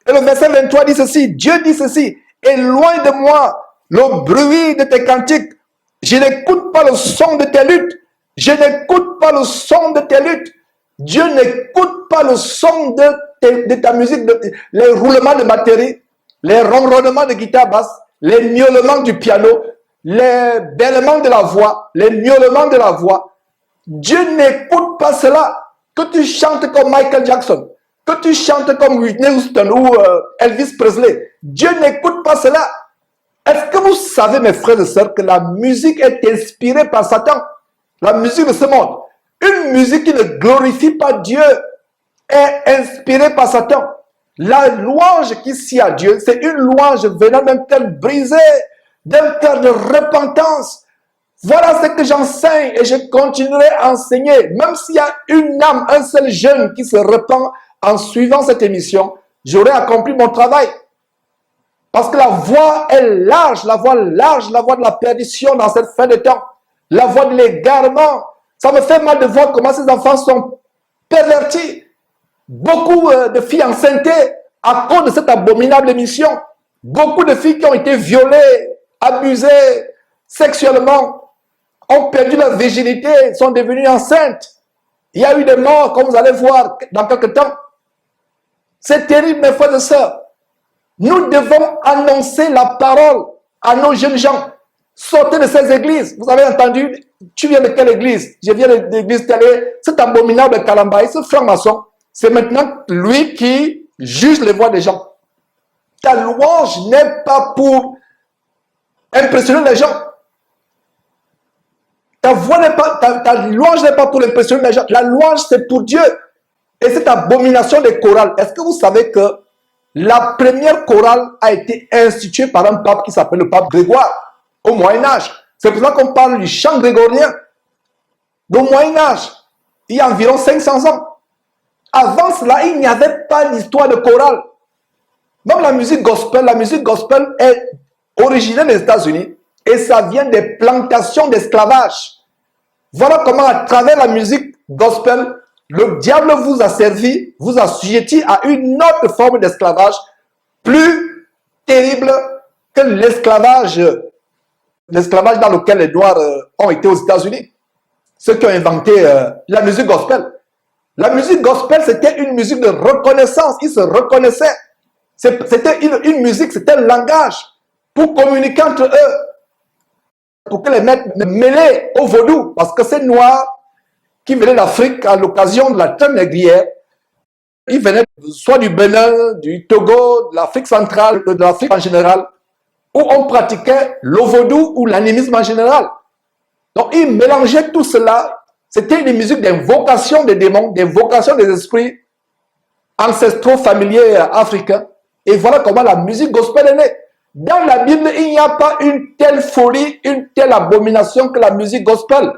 Et le verset 23 dit ceci. Dieu dit ceci. Éloigne de moi le bruit de tes cantiques. Je n'écoute pas le son de tes luttes. Je n'écoute pas le son de tes luttes. Dieu n'écoute pas le son de ta musique, les roulements de batterie, les ronronnements de guitare basse, les miaulements du piano, les bêlements de la voix, les miaulements de la voix. Dieu n'écoute pas cela. Que tu chantes comme Michael Jackson, que tu chantes comme Whitney Houston ou Elvis Presley, Dieu n'écoute pas cela. Est-ce que vous savez, mes frères et sœurs, que la musique est inspirée par Satan? La musique de ce monde. Une musique qui ne glorifie pas Dieu est inspirée par Satan. La louange qui s'y à Dieu, c'est une louange venant d'un cœur brisé, d'un cœur de repentance. Voilà ce que j'enseigne et je continuerai à enseigner. Même s'il y a une âme, un seul jeune qui se repent en suivant cette émission, j'aurai accompli mon travail. Parce que la voie est large, la voie de la perdition dans cette fin de temps. La voie de l'égarement. Ça me fait mal de voir comment ces enfants sont pervertis. Beaucoup de filles enceintes à cause de cette abominable émission. Beaucoup de filles qui ont été violées, abusées sexuellement, ont perdu leur virginité, sont devenues enceintes. Il y a eu des morts, comme vous allez voir dans quelques temps. C'est terrible, mes frères et sœurs. Nous devons annoncer la parole à nos jeunes gens. Sortez de ces églises. Vous avez entendu, tu viens de quelle église? Je viens de l'église telle. Cet abominable Kalambaï, ce franc-maçon, c'est maintenant lui qui juge les voix des gens. Ta louange n'est pas pour impressionner les gens. Ta louange n'est pas pour impressionner les gens. La louange, c'est pour Dieu. Et cette abomination des chorales, est-ce que vous savez que la première chorale a été instituée par un pape qui s'appelle le pape Grégoire au Moyen-Âge. C'est pour ça qu'on parle du chant grégorien. Au Moyen-Âge, il y a environ 500 ans. Avant cela, il n'y avait pas d'histoire de chorale. Même la musique gospel est originaire des États-Unis et ça vient des plantations d'esclavage. Voilà comment, à travers la musique gospel, le diable vous a servi, vous a assujetti à une autre forme d'esclavage plus terrible que l'esclavage dans lequel les Noirs ont été aux États-Unis. Ceux qui ont inventé la musique gospel. La musique gospel, c'était une musique de reconnaissance. Ils se reconnaissaient. C'était une musique, c'était un langage pour communiquer entre eux. Pour que les mettre mêlés au vaudou. Parce que ces Noirs qui venaient d'Afrique à l'occasion de la traite négrière, ils venaient soit du Bénin, du Togo, de l'Afrique centrale, de l'Afrique en général, où on pratiquait le vaudou ou l'animisme en général. Donc ils mélangeaient tout cela. C'était une musique d'invocation des démons, d'invocation des esprits ancestraux familiers africains. Et voilà comment la musique gospel est née. Dans la Bible, il n'y a pas une telle folie, une telle abomination que la musique gospel.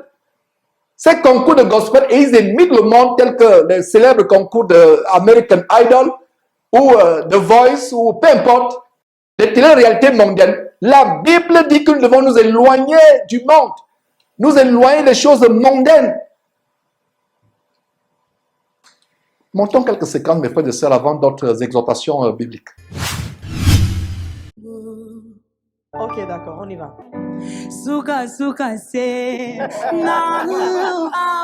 Ces concours de gospel, et ils imitent le monde tel que les célèbres concours de American Idol ou The Voice ou peu importe, les télé-réalités mondiales. La Bible dit que nous devons nous éloigner du monde, nous éloigner des choses mondaines. Montons quelques séquences, mes frères et sœurs, avant d'autres exhortations bibliques. Ok, d'accord, on y va. Suka suka se na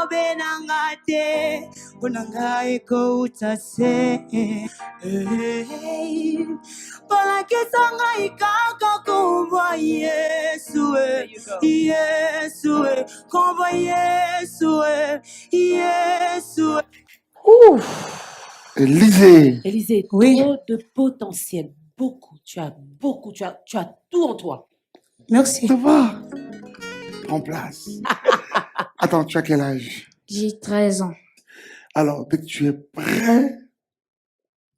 abenangate unangai ko utase para que sanga ikaka kumba Yesu Yesu kumba Yesu Yesu. Élisée. Élisée, Oui. trop de potentiel, beaucoup, tu as tout en toi. Merci. Ça va. Prends place. Attends, tu as quel âge? J'ai 13 ans. Alors, dès que tu es prêt,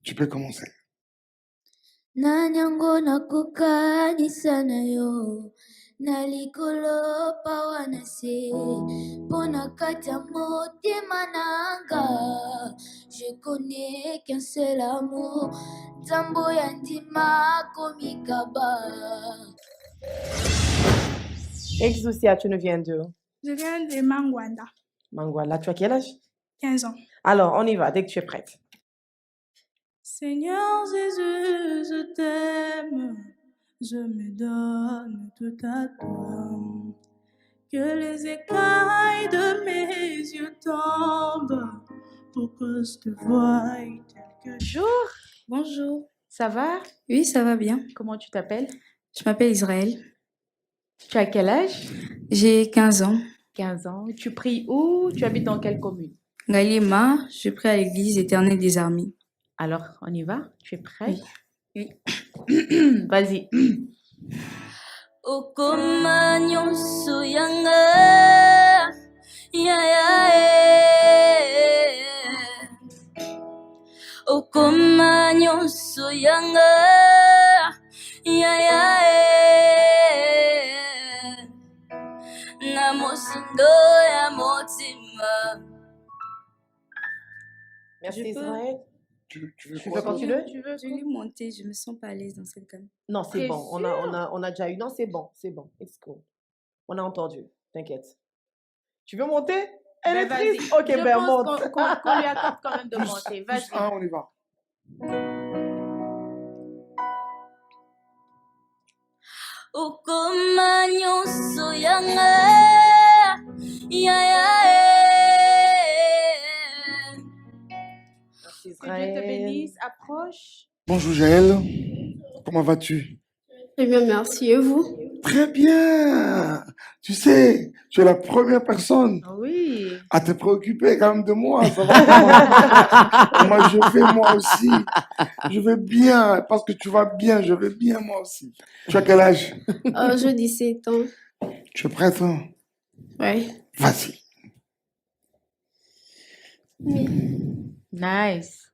tu peux commencer. Nanyango nakukanisa nayo nalikolo pawanase pona kata motema nanga. Je connais qu'un seul amour, Zambo yandima komikaba. Exousia, tu nous viens d'où? Je viens de Mangwanda. Mangwala, tu as quel âge? 15 ans. Alors, on y va, dès que tu es prête. Seigneur Jésus, je t'aime, je me donne tout à toi. Que les écailles de mes yeux tombent pour que je te voie tel que... Bonjour, Bonjour. ça va? Oui, ça va bien. Comment tu t'appelles? Je m'appelle Israël. Tu as quel âge? J'ai 15 ans. 15 ans. Tu pries où? Tu habites dans quelle commune? Galima, je prie à l'église éternelle des armées. Alors, on y va? Tu es prêt? Oui. Vas-y. Okoma nyonso yanga ya ya okoma nyonso yanga ya ya na mosindo ya motima. Merci Je peux- Israël. Tu veux Tu quoi veux continuer? Je vais monter, je me sens pas à l'aise dans cette gamme. Non, c'est T'es bon. On a déjà eu. Non, c'est bon. C'est bon. It's cool. On a entendu. T'inquiète. Tu veux monter? Elle est Ben, vas-y. triste. Ok, Je ben pense monte. qu'on lui accorde quand même de Plus, monter. plus Vas-y. un, on y va. Okoma nyonso yanga ya ya Merci Que Dieu te Israël. bénisse. Approche. Bonjour Jaël, comment vas-tu? Très bien, merci. Et vous? Très bien. Tu sais, tu es la première personne Oui. à te préoccuper quand même de moi. Ça va comment? Moi, je vais moi aussi. Je vais bien. Parce que tu vas bien, je vais bien moi aussi. Tu as quel âge? J'ai 17 ans. Tu es prête, hein? Ouais. Vas-y. Nice.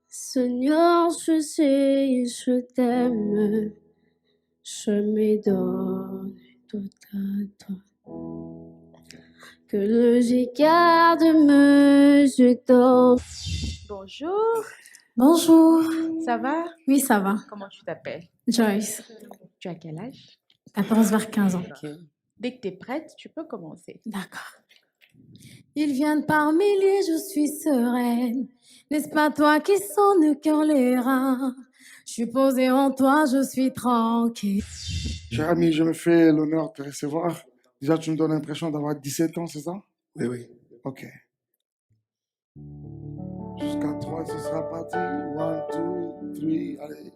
Seigneur, je sais, je t'aime. Je me donne tout à toi. Que le garde me je donne. Bonjour. Bonjour. Ça va? Oui, ça va. Comment tu t'appelles? Joyce. Tu as quel âge? 14 vers 15 ans. Dès que tu es prête, tu peux commencer. D'accord. Ils viennent par milliers, je suis sereine. N'est-ce pas toi qui sonne le cœur les reins? Je suis posée en toi, je suis tranquille. Cher ami, je me fais l'honneur de te recevoir. Déjà, tu me donnes l'impression d'avoir 17 ans, c'est ça? Oui, oui. Ok. Jusqu'à 3, ce sera parti. 1, 2, 3, allez.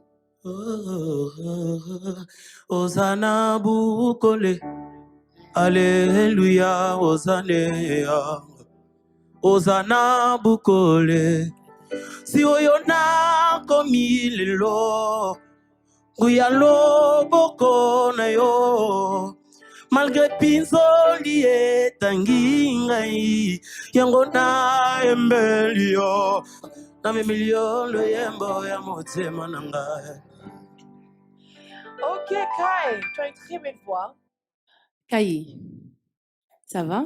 Osana Bukole, Alléluia, Osana, Osana Bukole, si oyona komi lelo, Guyalo boko na yo, malgré pinzoli etangingai, yango na embelio, na memilio lo yembo ya motema nangai. Ok, Kai, tu as une très belle voix. Kai, ça va?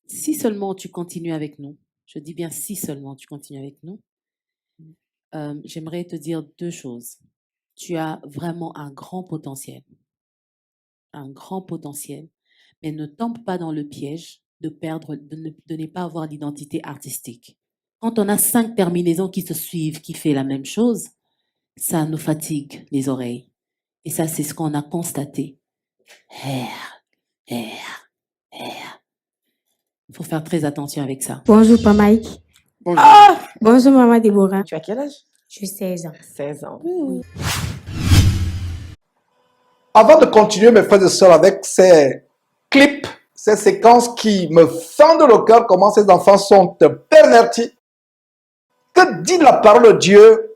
Si seulement tu continues avec nous, je dis bien si seulement tu continues avec nous, j'aimerais te dire deux choses. Tu as vraiment un grand potentiel, mais ne tombe pas dans le piège de ne pas avoir d'identité artistique. Quand on a 5 terminaisons qui se suivent, qui fait la même chose, ça nous fatigue les oreilles. Et ça, c'est ce qu'on a constaté. Il faut faire très attention avec ça. Bonjour, Papa Mike. Bonjour. Bonjour, Maman Déborah. Tu as quel âge? J'ai 16 ans. 16 ans. Avant de continuer, mes frères et sœurs, avec ces clips, ces séquences qui me fendent le cœur, comment ces enfants sont pervertis, que dit la parole de Dieu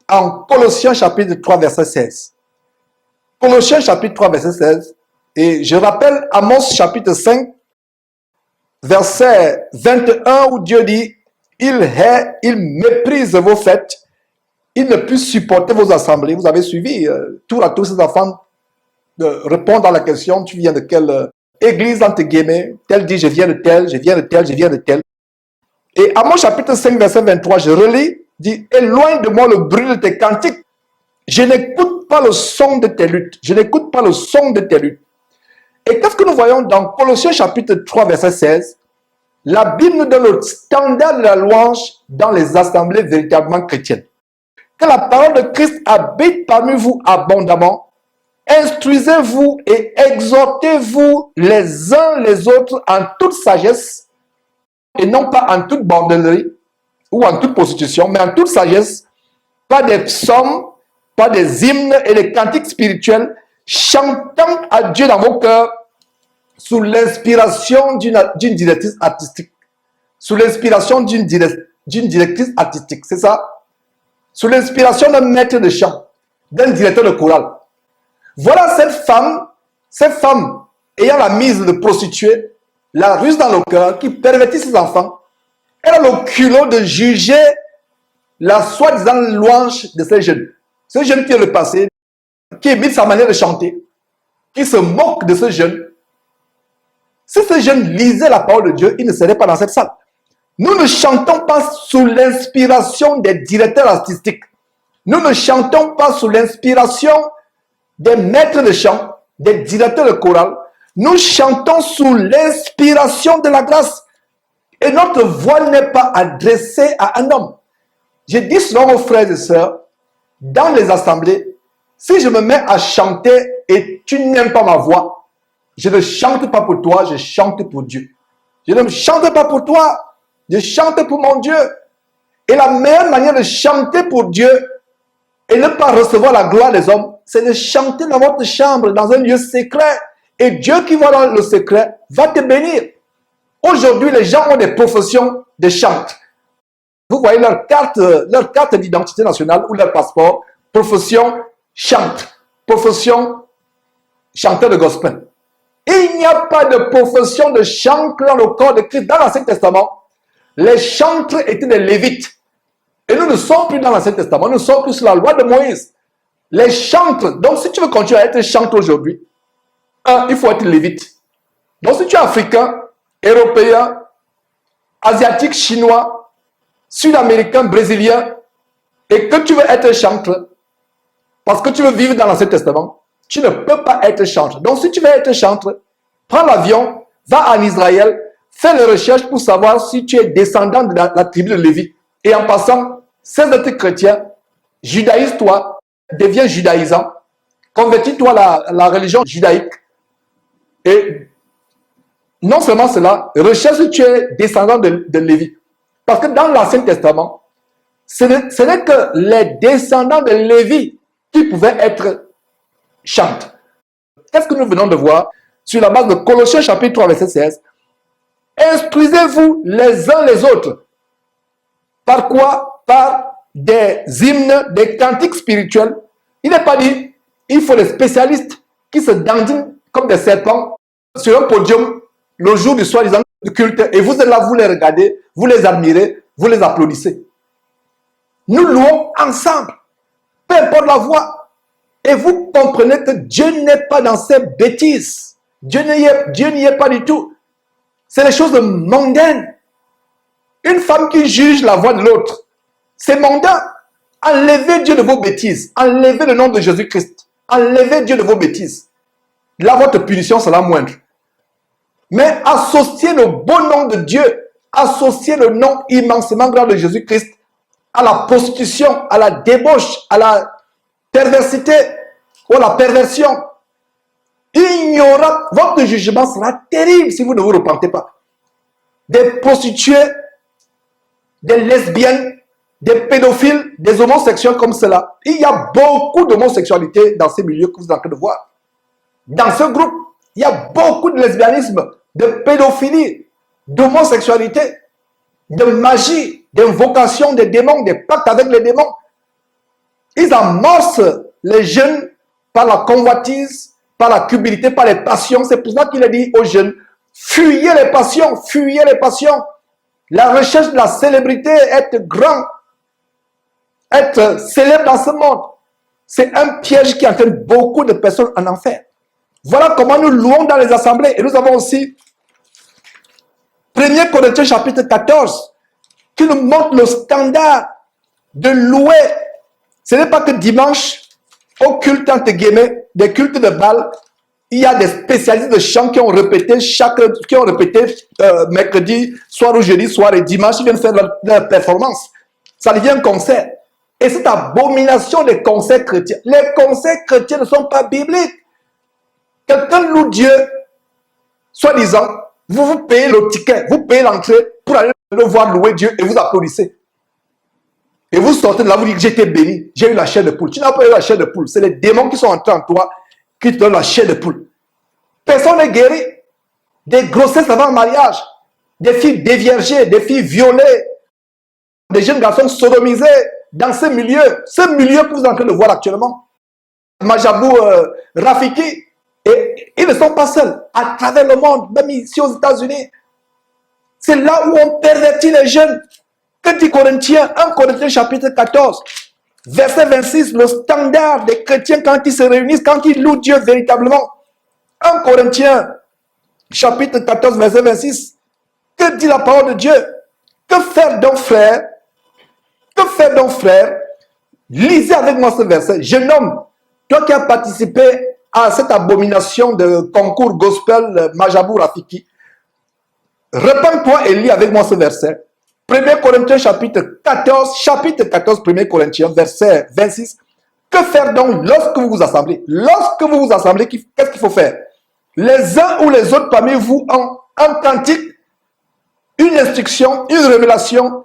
en Colossiens chapitre 3, verset 16? Colossiens chapitre 3, verset 16. Et je rappelle Amos chapitre 5, verset 21, où Dieu dit, il hait, il méprise vos fêtes, il ne peut supporter vos assemblées. Vous avez suivi, tour à tour, ces enfants répondent à la question, tu viens de quelle église, entre guillemets? Tel dit, je viens de tel, je viens de tel, je viens de tel. Et Amos chapitre 5, verset 23, je relis, dit, éloigne de moi le bruit de tes cantiques. Je n'écoute pas le son de tes luttes. Je n'écoute pas le son de tes luttes. Et qu'est-ce que nous voyons dans Colossiens chapitre 3, verset 16? La Bible nous donne le standard de la louange dans les assemblées véritablement chrétiennes. Que la parole de Christ habite parmi vous abondamment, Instruisez-vous et exhortez-vous les uns les autres en toute sagesse, et non pas en toute bordellerie ou en toute prostitution, mais en toute sagesse, pas des psaumes, pas des hymnes et des cantiques spirituels, chantant à Dieu dans vos cœurs sous l'inspiration d'une directrice artistique. Sous l'inspiration d'une directrice artistique, c'est ça? Sous l'inspiration d'un maître de chant, d'un directeur de chorale. Voilà cette femme ayant la mise de prostituée, la ruse dans le cœur, qui pervertit ses enfants. Elle a le culot de juger la soi-disant louange de ces jeunes. Ce jeune qui est le passé, qui imite sa manière de chanter, qui se moque de ce jeune. Si ce jeune lisait la parole de Dieu, il ne serait pas dans cette salle. Nous ne chantons pas sous l'inspiration des directeurs artistiques. Nous ne chantons pas sous l'inspiration des maîtres de chant, des directeurs de chorale. Nous chantons sous l'inspiration de la grâce. Et notre voix n'est pas adressée à un homme. Je dis souvent aux frères et sœurs, dans les assemblées, si je me mets à chanter et tu n'aimes pas ma voix, je ne chante pas pour toi, je chante pour Dieu. Je ne chante pas pour toi, je chante pour mon Dieu. Et la meilleure manière de chanter pour Dieu et ne pas recevoir la gloire des hommes, c'est de chanter dans votre chambre, dans un lieu secret. Et Dieu qui voit dans le secret va te bénir. Aujourd'hui, les gens ont des professions de chantes. Vous voyez leur carte d'identité nationale ou leur passeport, profession chante, profession chanteur de gospel. Il n'y a pas de profession de chanteur dans le corps de Christ. Dans l'Ancien Testament, les chantres étaient des lévites. Et nous ne sommes plus dans l'Ancien Testament, nous sommes plus sur la loi de Moïse. Les chantres, donc si tu veux continuer à être chanteur aujourd'hui, il faut être lévite. Donc si tu es africain, européen, asiatique, chinois, sud-américain, brésilien, et que tu veux être chanteur, parce que tu veux vivre dans l'Ancien Testament, tu ne peux pas être chanteur. Donc si tu veux être chanteur, prends l'avion, va en Israël, fais les recherches pour savoir si tu es descendant de la tribu de Lévi. Et en passant, cesse d'être chrétien, judaïse-toi, deviens judaïsant, convertis-toi à la religion judaïque. Et non seulement cela, recherche si tu es descendant de Lévi. Parce que dans l'Ancien Testament, ce n'est que les descendants de Lévi qui pouvaient être chantes. Qu'est-ce que nous venons de voir sur la base de Colossiens chapitre 3, verset 16? Instruisez-vous les uns les autres. Par quoi? Par des hymnes, des cantiques spirituels. Il n'est pas dit, il faut des spécialistes qui se dandinent comme des serpents sur un podium le jour du soi-disant culte, et vous êtes là, vous les regardez, vous les admirez, vous les applaudissez. Nous louons ensemble, peu importe la voix, et vous comprenez que Dieu n'est pas dans ces bêtises. Dieu n'y est pas du tout. C'est des choses mondaines. Une femme qui juge la voix de l'autre, c'est mondain. Enlevez Dieu de vos bêtises, enlevez le nom de Jésus-Christ, enlevez Dieu de vos bêtises. Là, votre punition sera moindre. Mais associez le beau nom de Dieu, associez le nom immensément grand de Jésus-Christ à la prostitution, à la débauche, à la perversité ou à la perversion. Votre jugement sera terrible si vous ne vous repentez pas. Des prostituées, des lesbiennes, des pédophiles, des homosexuels comme cela. Il y a beaucoup d'homosexualité dans ces milieux que vous êtes en train de voir. Dans ce groupe, il y a beaucoup de lesbianisme, de pédophilie, d'homosexualité, de magie, d'invocation des démons, des pactes avec les démons. Ils amorcent les jeunes par la convoitise, par la cupidité, par les passions. C'est pour ça qu'il a dit aux jeunes, fuyez les passions, fuyez les passions. La recherche de la célébrité, être grand, être célèbre dans ce monde, c'est un piège qui entraîne beaucoup de personnes en enfer. Voilà comment nous louons dans les assemblées. Et nous avons aussi 1 Corinthiens chapitre 14 qui nous montre le standard de louer. Ce n'est pas que dimanche, au culte entre guillemets, des cultes de Baal, il y a des spécialistes de chant qui ont répété mercredi, soir ou jeudi, soir et dimanche, ils viennent faire leur performance. Ça devient un concert. Et cette abomination des concerts chrétiens. Les concerts chrétiens ne sont pas bibliques. Quelqu'un loue Dieu, soi-disant, vous payez le ticket, vous payez l'entrée pour aller le voir louer Dieu et vous applaudissez. Et vous sortez de là, vous dites que j'étais béni, j'ai eu la chair de poule. Tu n'as pas eu la chair de poule, c'est les démons qui sont entrés en toi qui te donnent la chair de poule. Personne n'est guéri. Des grossesses avant le mariage, des filles déviergées, des filles violées, des jeunes garçons sodomisés dans ce milieu que vous êtes en train de voir actuellement. Majabou, Rafiki, et ils ne sont pas seuls. À travers le monde, même ici aux États-Unis, c'est là où on pervertit les jeunes. Que dit Corinthiens, 1 Corinthiens chapitre 14, verset 26, le standard des chrétiens quand ils se réunissent, quand ils louent Dieu véritablement. 1 Corinthiens chapitre 14, verset 26. Que dit la parole de Dieu? Que faire donc, frère? Que faire donc, frère? Lisez avec moi ce verset. Jeune homme, toi qui as participé à cette abomination de concours gospel Majabou Rafiki, repends-toi et lis avec moi ce verset. 1 Corinthiens chapitre 14, 1 Corinthiens, verset 26. Que faire donc lorsque vous vous assemblez? Lorsque vous vous assemblez, qu'est-ce qu'il faut faire? Les uns ou les autres parmi vous ont un cantique, une instruction, une révélation,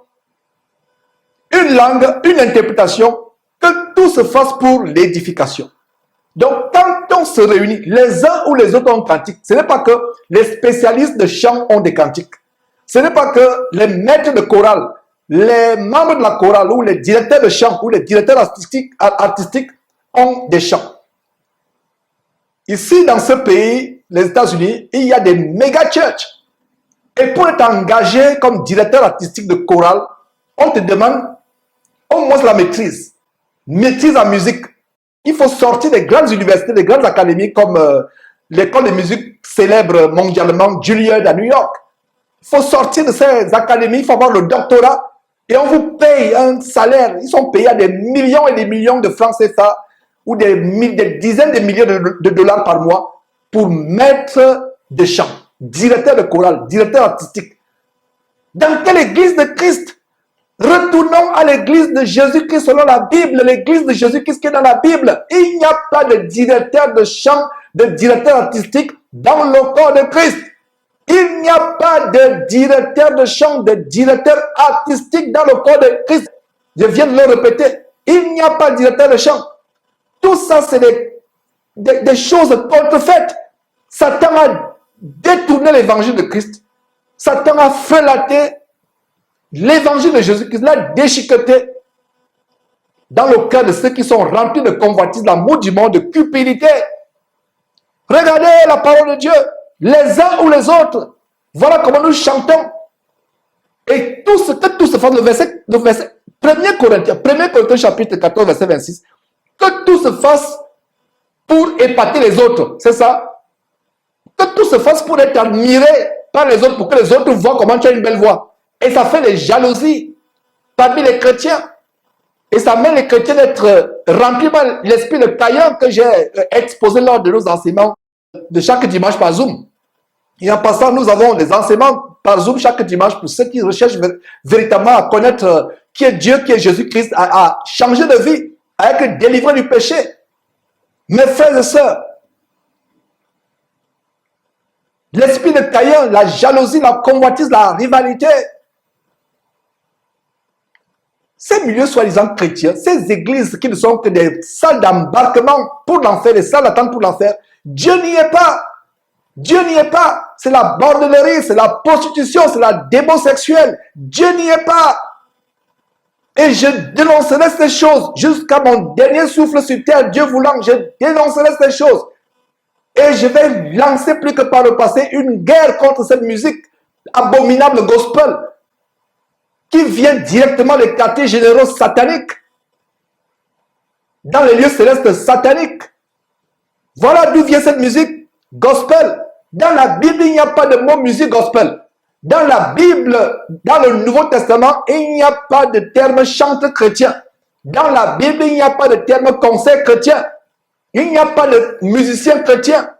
une langue, une interprétation, que tout se fasse pour l'édification. Donc, quand on se réunit, les uns ou les autres ont un cantique. Ce n'est pas que les spécialistes de chant ont des cantiques. Ce n'est pas que les maîtres de chorale, les membres de la chorale ou les directeurs de chant ou les directeurs artistiques ont des chants. Ici, dans ce pays, les États-Unis, il y a des méga churches. Et pour être engagé comme directeur artistique de chorale, on te demande au moins la maîtrise en musique. Il faut sortir des grandes universités, des grandes académies comme l'école de musique célèbre mondialement, Juilliard à New York. Il faut sortir de ces académies, il faut avoir le doctorat et on vous paye un salaire. Ils sont payés à des millions et des millions de francs CFA ou des dizaines de milliers de dollars par mois pour maître de chant, directeur de chorale, directeur artistique. Dans quelle église de Christ? Retournons à l'église de Jésus-Christ selon la Bible, l'église de Jésus-Christ qui est dans la Bible. Il n'y a pas de directeur de chant, de directeur artistique dans le corps de Christ. Il n'y a pas de directeur de chant, de directeur artistique dans le corps de Christ. Je viens de le répéter. Il n'y a pas de directeur de chant. Tout ça, c'est des choses contrefaites. Satan a détourné l'évangile de Christ. Satan a frelaté l'évangile de Jésus-Christ, l'a déchiqueté dans le cœur de ceux qui sont remplis de convoitise, d'amour du monde, de cupidité. Regardez la parole de Dieu, les uns ou les autres. Voilà comment nous chantons. Et tout ce se fasse, le verset 1 Corinthiens chapitre 14, verset 26. Que tout se fasse pour épater les autres, c'est ça? Que tout se fasse pour être admiré par les autres, pour que les autres voient comment tu as une belle voix. Et ça fait des jalousies parmi les chrétiens. Et ça met les chrétiens d'être remplis par l'esprit de Caïn que j'ai exposé lors de nos enseignements de chaque dimanche par Zoom. Et en passant, nous avons des enseignements par Zoom chaque dimanche pour ceux qui recherchent véritablement à connaître qui est Dieu, qui est Jésus-Christ, à changer de vie, à être délivré du péché. Mes frères et sœurs, l'esprit de Caïn, la jalousie, la convoitise, la rivalité, ces milieux soi-disant chrétiens, ces églises qui ne sont que des salles d'embarquement pour l'enfer, des salles d'attente pour l'enfer, Dieu n'y est pas. Dieu n'y est pas. C'est la bordellerie, c'est la prostitution, c'est la démon sexuelle. Dieu n'y est pas. Et je dénoncerai ces choses jusqu'à mon dernier souffle sur terre, Dieu voulant, je dénoncerai ces choses. Et je vais lancer plus que par le passé une guerre contre cette musique abominable gospel qui vient directement des quartiers généraux sataniques, dans les lieux célestes sataniques. Voilà d'où vient cette musique gospel. Dans la Bible, il n'y a pas de mot musique gospel. Dans la Bible, dans le Nouveau Testament, il n'y a pas de terme chante chrétien. Dans la Bible, il n'y a pas de terme concert chrétien. Il n'y a pas de musicien chrétien.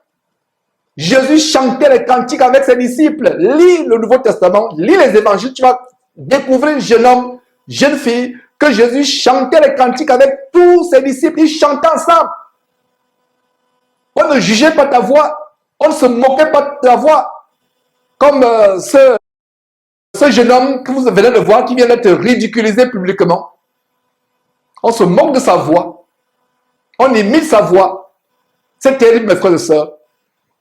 Jésus chantait les cantiques avec ses disciples. Lis le Nouveau Testament, lis les évangiles, tu vas découvrir jeune homme, jeune fille, que Jésus chantait les cantiques avec tous ses disciples. Ils chantaient ensemble. On ne jugeait pas ta voix. On ne se moquait pas de ta voix. Comme ce jeune homme que vous venez de voir qui vient d'être ridiculisé publiquement. On se moque de sa voix. On imite sa voix. C'est terrible, mes frères et sœurs.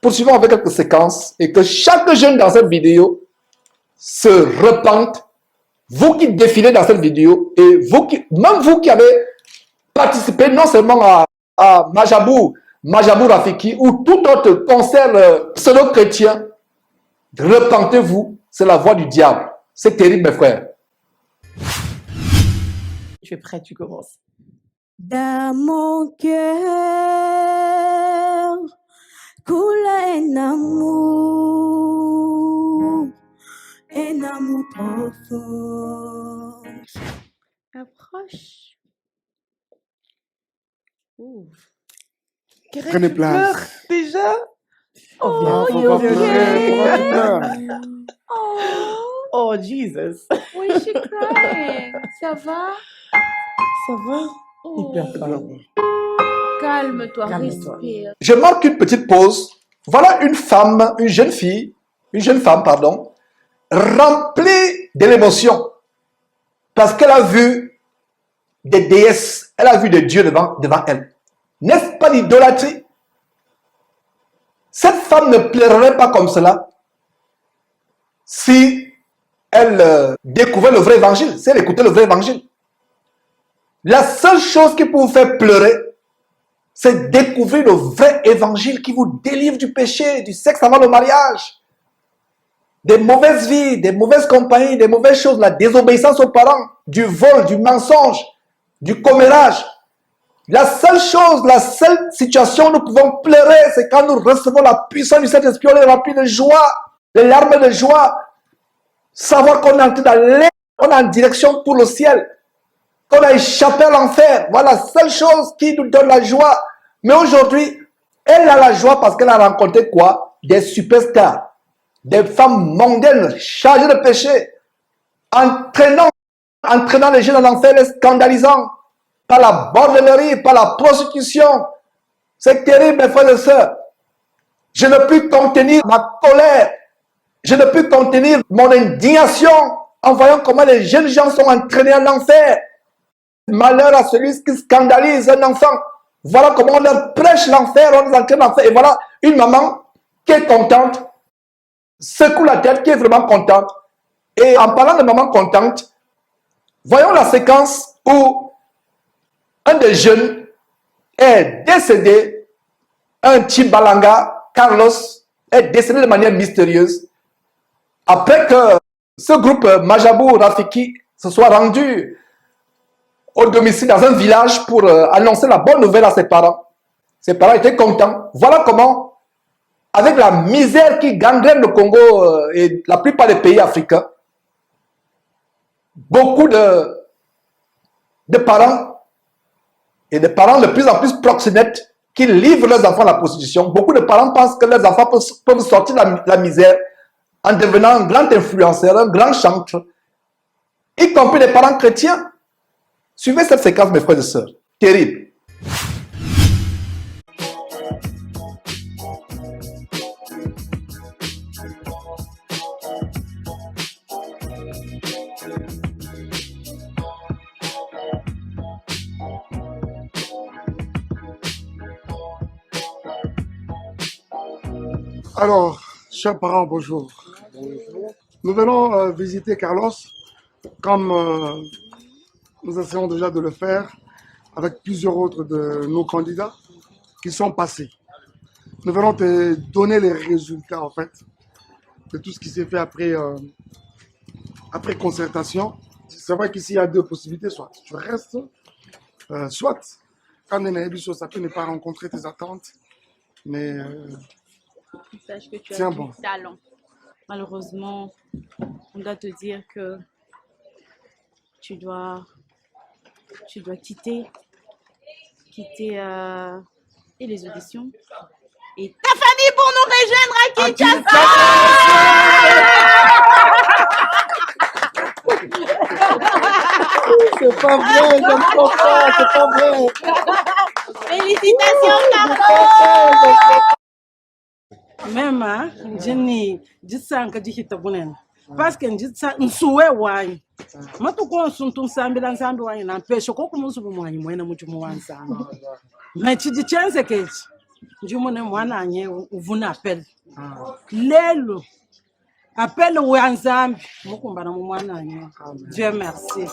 Poursuivons avec quelques séquences et que chaque jeune dans cette vidéo se repente. Vous qui défilez dans cette vidéo et même vous qui avez participé non seulement à Majabou Rafiki ou tout autre concert pseudo-chrétien, repentez-vous, c'est la voix du diable. C'est terrible, mes frères. Tu es prêt, tu commences. Dans mon cœur coule un amour profond. Approche. Ouh. Prenez place. Déjà? Oh, faut pas pleurer, pourquoi tu pleures? Oh, Jesus. Oui, je suis crying. Ça va? Ça va? Oh. Hyper calme. Calme-toi, Calme-toi. respire. Je marque une petite pause. Voilà une jeune femme, remplie de l'émotion. Parce qu'elle a vu des déesses, elle a vu des dieux devant elle. N'est-ce pas l'idolâtrie? Cette femme ne pleurerait pas comme cela si elle découvrait le vrai évangile, si elle écoutait le vrai évangile. La seule chose qui peut vous faire pleurer, c'est découvrir le vrai évangile qui vous délivre du péché, du sexe avant le mariage, des mauvaises vies, des mauvaises compagnies, des mauvaises choses, la désobéissance aux parents, du vol, du mensonge, du commérage. La seule chose, la seule situation où nous pouvons pleurer, c'est quand nous recevons la puissance du Saint-Esprit, on est rempli de joie, les larmes de joie, savoir qu'on est entré dans l'air, on est en direction pour le ciel, qu'on a échappé à l'enfer. Voilà la seule chose qui nous donne la joie. Mais aujourd'hui, elle a la joie parce qu'elle a rencontré quoi? Des superstars, des femmes mondaines chargées de péché, entraînant les gens dans l'enfer, les scandalisant par la bordellerie, par la prostitution. C'est terrible, mes frères et sœurs. Je ne peux contenir ma colère. Je ne peux contenir mon indignation en voyant comment les jeunes gens sont entraînés à l'enfer. Malheur à celui qui scandalise un enfant. Voilà comment on leur prêche l'enfer, on les entraîne l'enfer. Et voilà une maman qui est contente, secoue la tête, qui est vraiment contente. Et en parlant de maman contente, voyons la séquence où un des jeunes est décédé, un Chibalanga, Carlos, est décédé de manière mystérieuse après que ce groupe Majabou Rafiki se soit rendu au domicile dans un village pour annoncer la bonne nouvelle à ses parents. Ses parents étaient contents. Voilà comment, avec la misère qui gangrène le Congo et la plupart des pays africains, beaucoup de parents et des parents de plus en plus proxénètes qui livrent leurs enfants à la prostitution. Beaucoup de parents pensent que leurs enfants peuvent sortir de la misère en devenant un grand influenceur, un grand chanteur, y compris les parents chrétiens. Suivez cette séquence, mes frères et sœurs. Terrible. Alors, chers parents, bonjour. Nous venons visiter Carlos, comme nous essayons déjà de le faire avec plusieurs autres de nos candidats qui sont passés. Nous venons te donner les résultats, en fait, de tout ce qui s'est fait après concertation. C'est vrai qu'ici, il y a deux possibilités. Soit tu restes, soit quand ça peut ne pas rencontrer tes attentes, mais... Sache que tu tiens as bon. du talent. Malheureusement, on doit te dire que tu dois quitter et les auditions et ta famille pour nous rejoindre à Kinshasa. C'est pas vrai, j'aime pas ça, c'est pas vrai. Félicitations, Carlos! Mema, Jenny, Jitsanka Jihitabunen. Parce que Jitsa Nsuwe wine. Matuko Suntum Sambilan Sambi wine and Pesho Kokumus wine when I'm much more answer. Mechi di chance cage. Jumone mwana anye uvuna appel. Lelo. Appel ou ensemble. Mukumbana mwana anye. Dieu merci.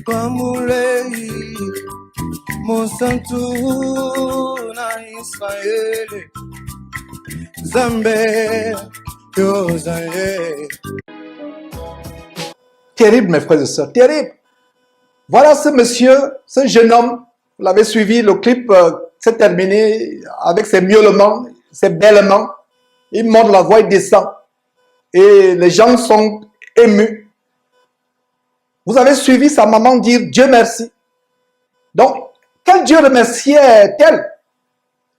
Kamulei Monsanto na Israel Zambe Yozaye. Terrible, mes frères et sœurs, terrible. Voilà ce monsieur, ce jeune homme, vous l'avez suivi, le clip s'est terminé avec ses miaulements, ses bêlements. Il monte la voix, il descend. Et les gens sont émus. Vous avez suivi sa maman dire Dieu merci. Donc, quel Dieu remerciait-elle?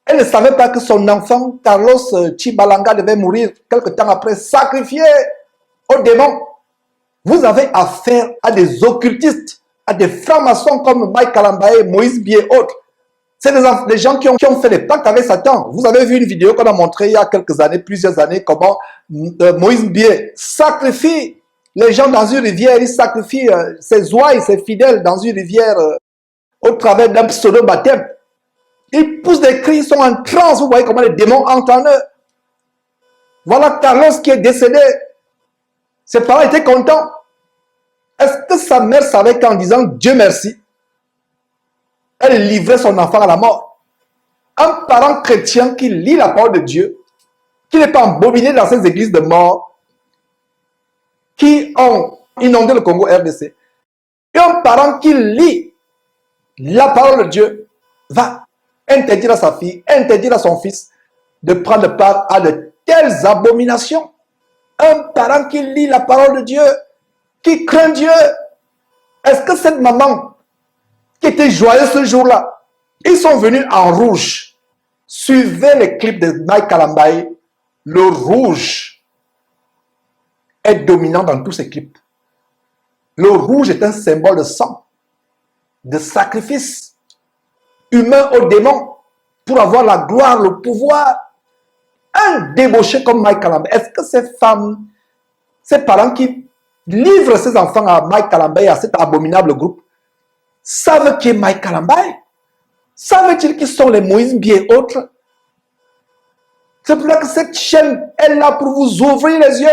Elle ne savait pas que son enfant, Carlos Chibalanga, devait mourir quelque temps après, sacrifié aux démons. Vous avez affaire à des occultistes, à des francs-maçons comme Mike Kalambaye, Moïse Bié et autres. C'est des gens qui ont fait des pactes avec Satan. Vous avez vu une vidéo qu'on a montrée il y a quelques années, plusieurs années, comment Moïse Bié sacrifie les gens dans une rivière, il sacrifie ses ouailles, ses fidèles dans une rivière au travers d'un pseudo-baptême. Ils poussent des cris, ils sont en transe, vous voyez comment les démons entrent en eux. Voilà Carlos qui est décédé. Ses parents étaient contents. Est-ce que sa mère savait qu'en disant Dieu merci, elle livrait son enfant à la mort? Un parent chrétien qui lit la parole de Dieu, qui n'est pas embobiné dans ces églises de mort, qui ont inondé le Congo RDC, et un parent qui lit la parole de Dieu va interdire à sa fille, interdire à son fils de prendre part à de telles abominations. Un parent qui lit la parole de Dieu, qui craint Dieu. Est-ce que cette maman qui était joyeuse ce jour-là, ils sont venus en rouge? Suivez les clips de Mike Kalambaye, le rouge est dominant dans tous ces clips. Le rouge est un symbole de sang, de sacrifice humain aux démons pour avoir la gloire, le pouvoir. Un débauché comme Mike Kalambaye, est-ce que ces femmes, ces parents qui livrent ces enfants à Mike Kalambaye, à cet abominable groupe, savent qui est Mike Kalambaye? Savent-ils qui sont les Moïse Bié et autres? C'est pour ça que cette chaîne est là pour vous ouvrir les yeux.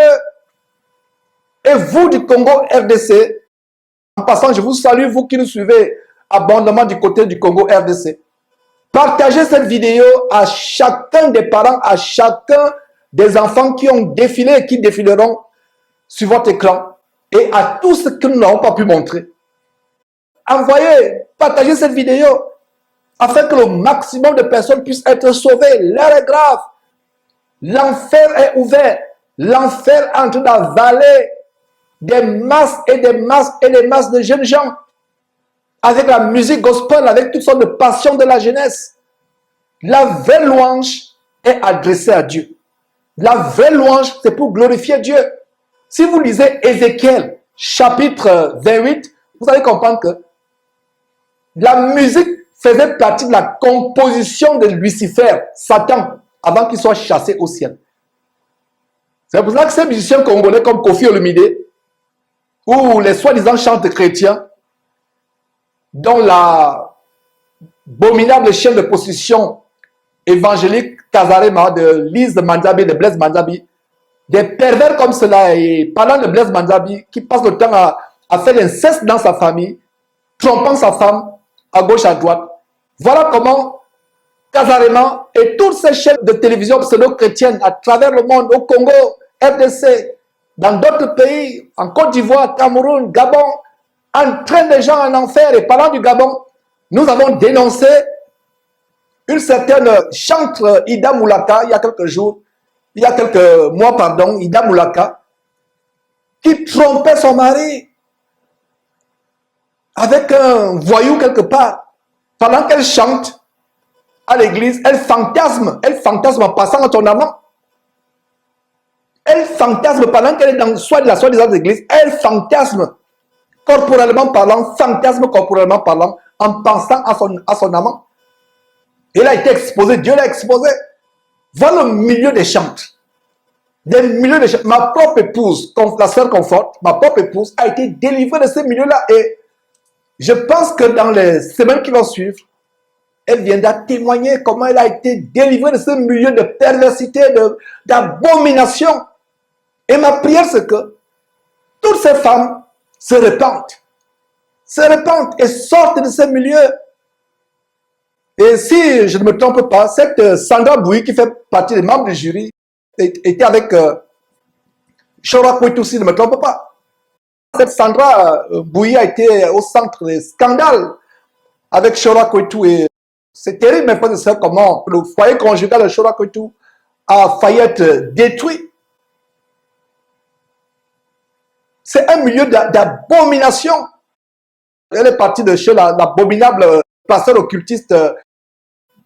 Et vous du Congo RDC, en passant, je vous salue, vous qui nous suivez abondamment du côté du Congo RDC. Partagez cette vidéo à chacun des parents, à chacun des enfants qui ont défilé et qui défileront sur votre écran. Et à tous ceux que nous n'avons pas pu montrer. Envoyez, partagez cette vidéo afin que le maximum de personnes puissent être sauvées. L'heure est grave. L'enfer est ouvert. L'enfer est en train d'avaler des masses et des masses et des masses de jeunes gens avec la musique gospel, avec toutes sortes de passions de la jeunesse. La vraie louange est adressée à Dieu. La vraie louange, c'est pour glorifier Dieu. Si vous lisez Ézéchiel, chapitre 28, vous allez comprendre que la musique faisait partie de la composition de Lucifer, Satan, avant qu'il soit chassé au ciel. C'est pour ça que ces musiciens congolais comme Kofi Olomide, ou les soi-disant chantes chrétiens, dont la abominable chaîne de possession évangélique Kazarema de Lise Manzabi, de Blaise Manzabi, des pervers comme cela, et pendant le Blaise Manzabi, qui passe le temps à faire l'inceste dans sa famille, trompant sa femme à gauche, à droite. Voilà comment Kazarema et toutes ces chaînes de télévision pseudo-chrétiennes à travers le monde, au Congo, RDC, dans d'autres pays, en Côte d'Ivoire, Cameroun, Gabon, entraînent les gens en enfer. Et parlant du Gabon, nous avons dénoncé une certaine chantre Ida Moulaka il y a quelques jours il y a quelques mois, pardon, Ida Moulaka, qui trompait son mari avec un voyou quelque part. Pendant qu'elle chante à l'église, elle fantasme en passant à ton amant. Elle fantasme pendant qu'elle est dans soit de la soi-disant église, elle fantasme corporellement parlant, en pensant à son amant. Elle a été exposée, Dieu l'a exposée. Voilà le milieu des chantes. Des milieux de chantes. Ma propre épouse, la sœur Conforte, ma propre épouse a été délivrée de ce milieu-là. Et je pense que dans les semaines qui vont suivre, elle viendra témoigner comment elle a été délivrée de ce milieu de perversité, d'abomination. Et ma prière, c'est que toutes ces femmes se répandent et sortent de ce milieu. Et si je ne me trompe pas, cette Sandra Bouy, qui fait partie des membres du jury, était avec Chora Kouetou, si je ne me trompe pas. Cette Sandra Bouy a été au centre des scandales avec Chora Kouetou. Et c'est terrible, mes frères et sœurs, comment le foyer conjugal de Chora Kouetou a failli être détruit. C'est un milieu d'abomination. Elle est partie de chez l'abominable pasteur occultiste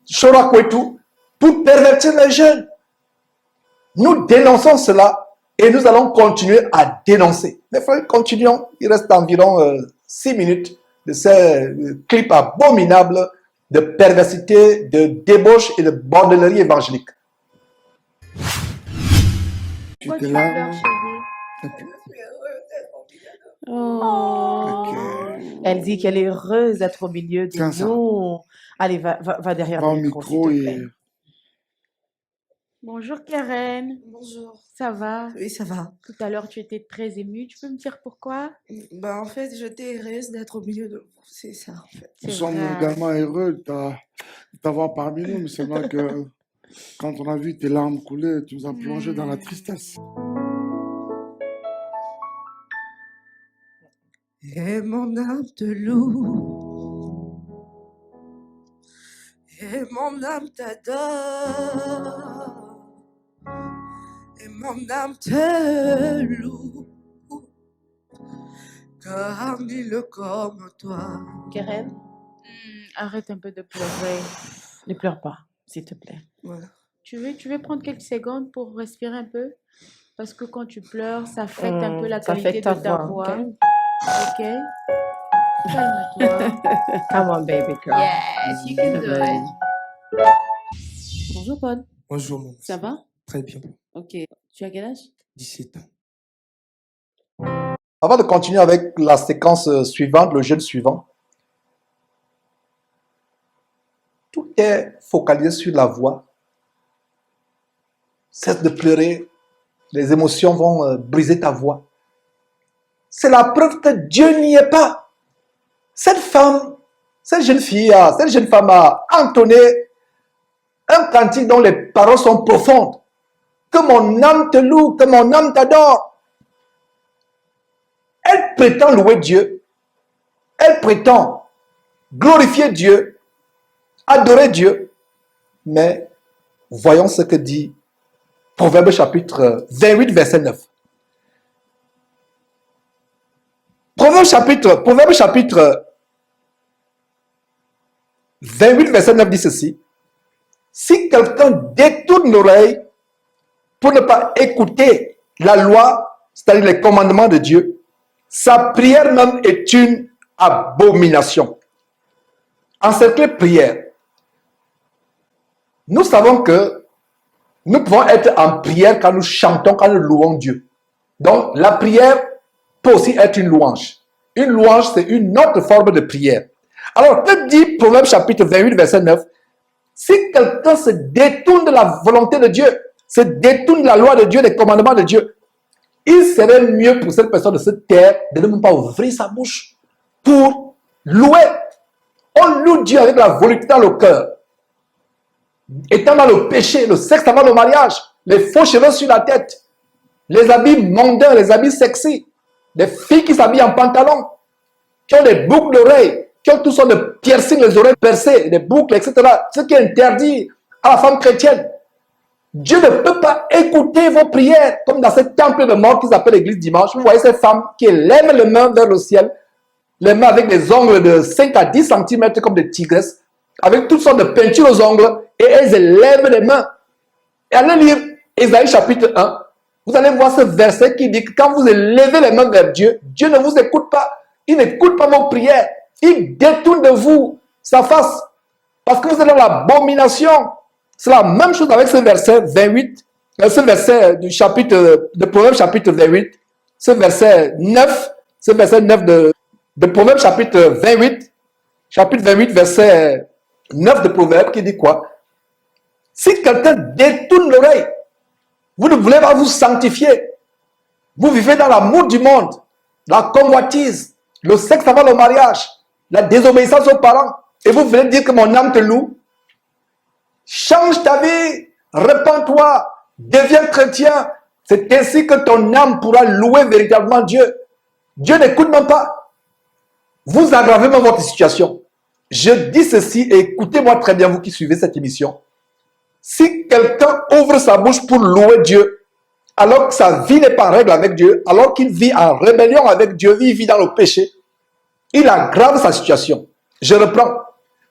Chora Kouetou pour pervertir les jeunes. Nous dénonçons cela et nous allons continuer à dénoncer. Mes frères, continuons. Il reste environ 6 minutes de ces clips abominables de perversité, de débauche et de bordellerie évangélique. Tu étais là. Oh. Elle dit qu'elle est heureuse d'être au milieu de nous. Allez, va derrière le micro, s'il te plaît. Bonjour Karen. Bonjour. Ça va? Oui, ça va. Tout à l'heure, tu étais très émue. Tu peux me dire pourquoi? En fait, j'étais heureuse d'être au milieu de vous. C'est ça, en fait. Nous sommes également heureux de t'avoir parmi nous, mais seulement que quand on a vu tes larmes couler, tu nous as plongé dans la tristesse. Et mon âme te loue. Et mon âme t'adore. Et mon âme te loue. Car nul comme toi. Karen, Arrête un peu de pleurer. ne pleure pas, s'il te plaît. Voilà. Tu veux prendre quelques secondes pour respirer un peu? Parce que quand tu pleures, ça affecte un peu la ça qualité affecte de ta ta voix, voix. ok? Ok? Calme-toi. Come on, baby girl. Yes, you can do it. Bonjour Paul. Bonjour, mon Ça va? Très bien. Ok. Tu as quel âge? 17 ans. Avant de continuer avec la séquence suivante, le jeûne suivant, tout est focalisé sur la voix. Cesse de pleurer, les émotions vont briser ta voix. C'est la preuve que Dieu n'y est pas. Cette femme, cette jeune femme a entonné un cantique dont les paroles sont profondes. Que mon âme te loue, que mon âme t'adore. Elle prétend louer Dieu. Elle prétend glorifier Dieu, adorer Dieu. Mais voyons ce que dit Proverbe chapitre 28, verset 9. Proverbe chapitre 28, verset 9 dit ceci. Si quelqu'un détourne l'oreille pour ne pas écouter la loi, c'est-à-dire les commandements de Dieu, sa prière même est une abomination. En cette prière, nous savons que nous pouvons être en prière quand nous chantons, quand nous louons Dieu. Donc, la prière peut aussi être une louange. Une louange, c'est une autre forme de prière. Alors, que dit Proverbe chapitre 28, verset 9? Si quelqu'un se détourne de la volonté de Dieu, se détourne de la loi de Dieu, des commandements de Dieu, il serait mieux pour cette personne de se taire, de ne même pas ouvrir sa bouche pour louer. On loue Dieu avec la volonté dans le cœur. Étant dans le péché, le sexe avant le mariage, les faux cheveux sur la tête, les habits mondains, les habits sexy, les filles qui s'habillent en pantalon, qui ont des boucles d'oreilles, qui ont toutes sortes de piercings, les oreilles percées, des boucles, etc. Ce qui est interdit à la femme chrétienne. Dieu ne peut pas écouter vos prières, comme dans ce temple de mort qu'ils appellent l'église dimanche. Vous voyez cette femme qui lève les mains vers le ciel, les mains avec des ongles de 5 à 10 cm comme des tigresses, avec toutes sortes de peintures aux ongles, et elles élèvent les mains. Et allez lire Ésaïe chapitre 1. Vous allez voir ce verset qui dit que quand vous élevez les mains vers Dieu, Dieu ne vous écoute pas. Il n'écoute pas vos prières. Il détourne de vous sa face. Parce que vous êtes dans l'abomination. C'est la même chose avec ce verset 28. Ce verset du chapitre de Proverbes chapitre 28. Ce verset 9. Ce verset 9 de Proverbes chapitre 28. Chapitre 28 verset 9 de Proverbes qui dit quoi? Si quelqu'un détourne l'oreille, vous ne voulez pas vous sanctifier. Vous vivez dans l'amour du monde, la convoitise, le sexe avant le mariage, la désobéissance aux parents. Et vous voulez dire que mon âme te loue. Change ta vie, repens-toi, deviens chrétien. C'est ainsi que ton âme pourra louer véritablement Dieu. Dieu n'écoute même pas. Vous aggravez même votre situation. Je dis ceci et écoutez-moi très bien, vous qui suivez cette émission. Si quelqu'un ouvre sa bouche pour louer Dieu, alors que sa vie n'est pas en règle avec Dieu, alors qu'il vit en rébellion avec Dieu, il vit dans le péché, il aggrave sa situation. Je reprends.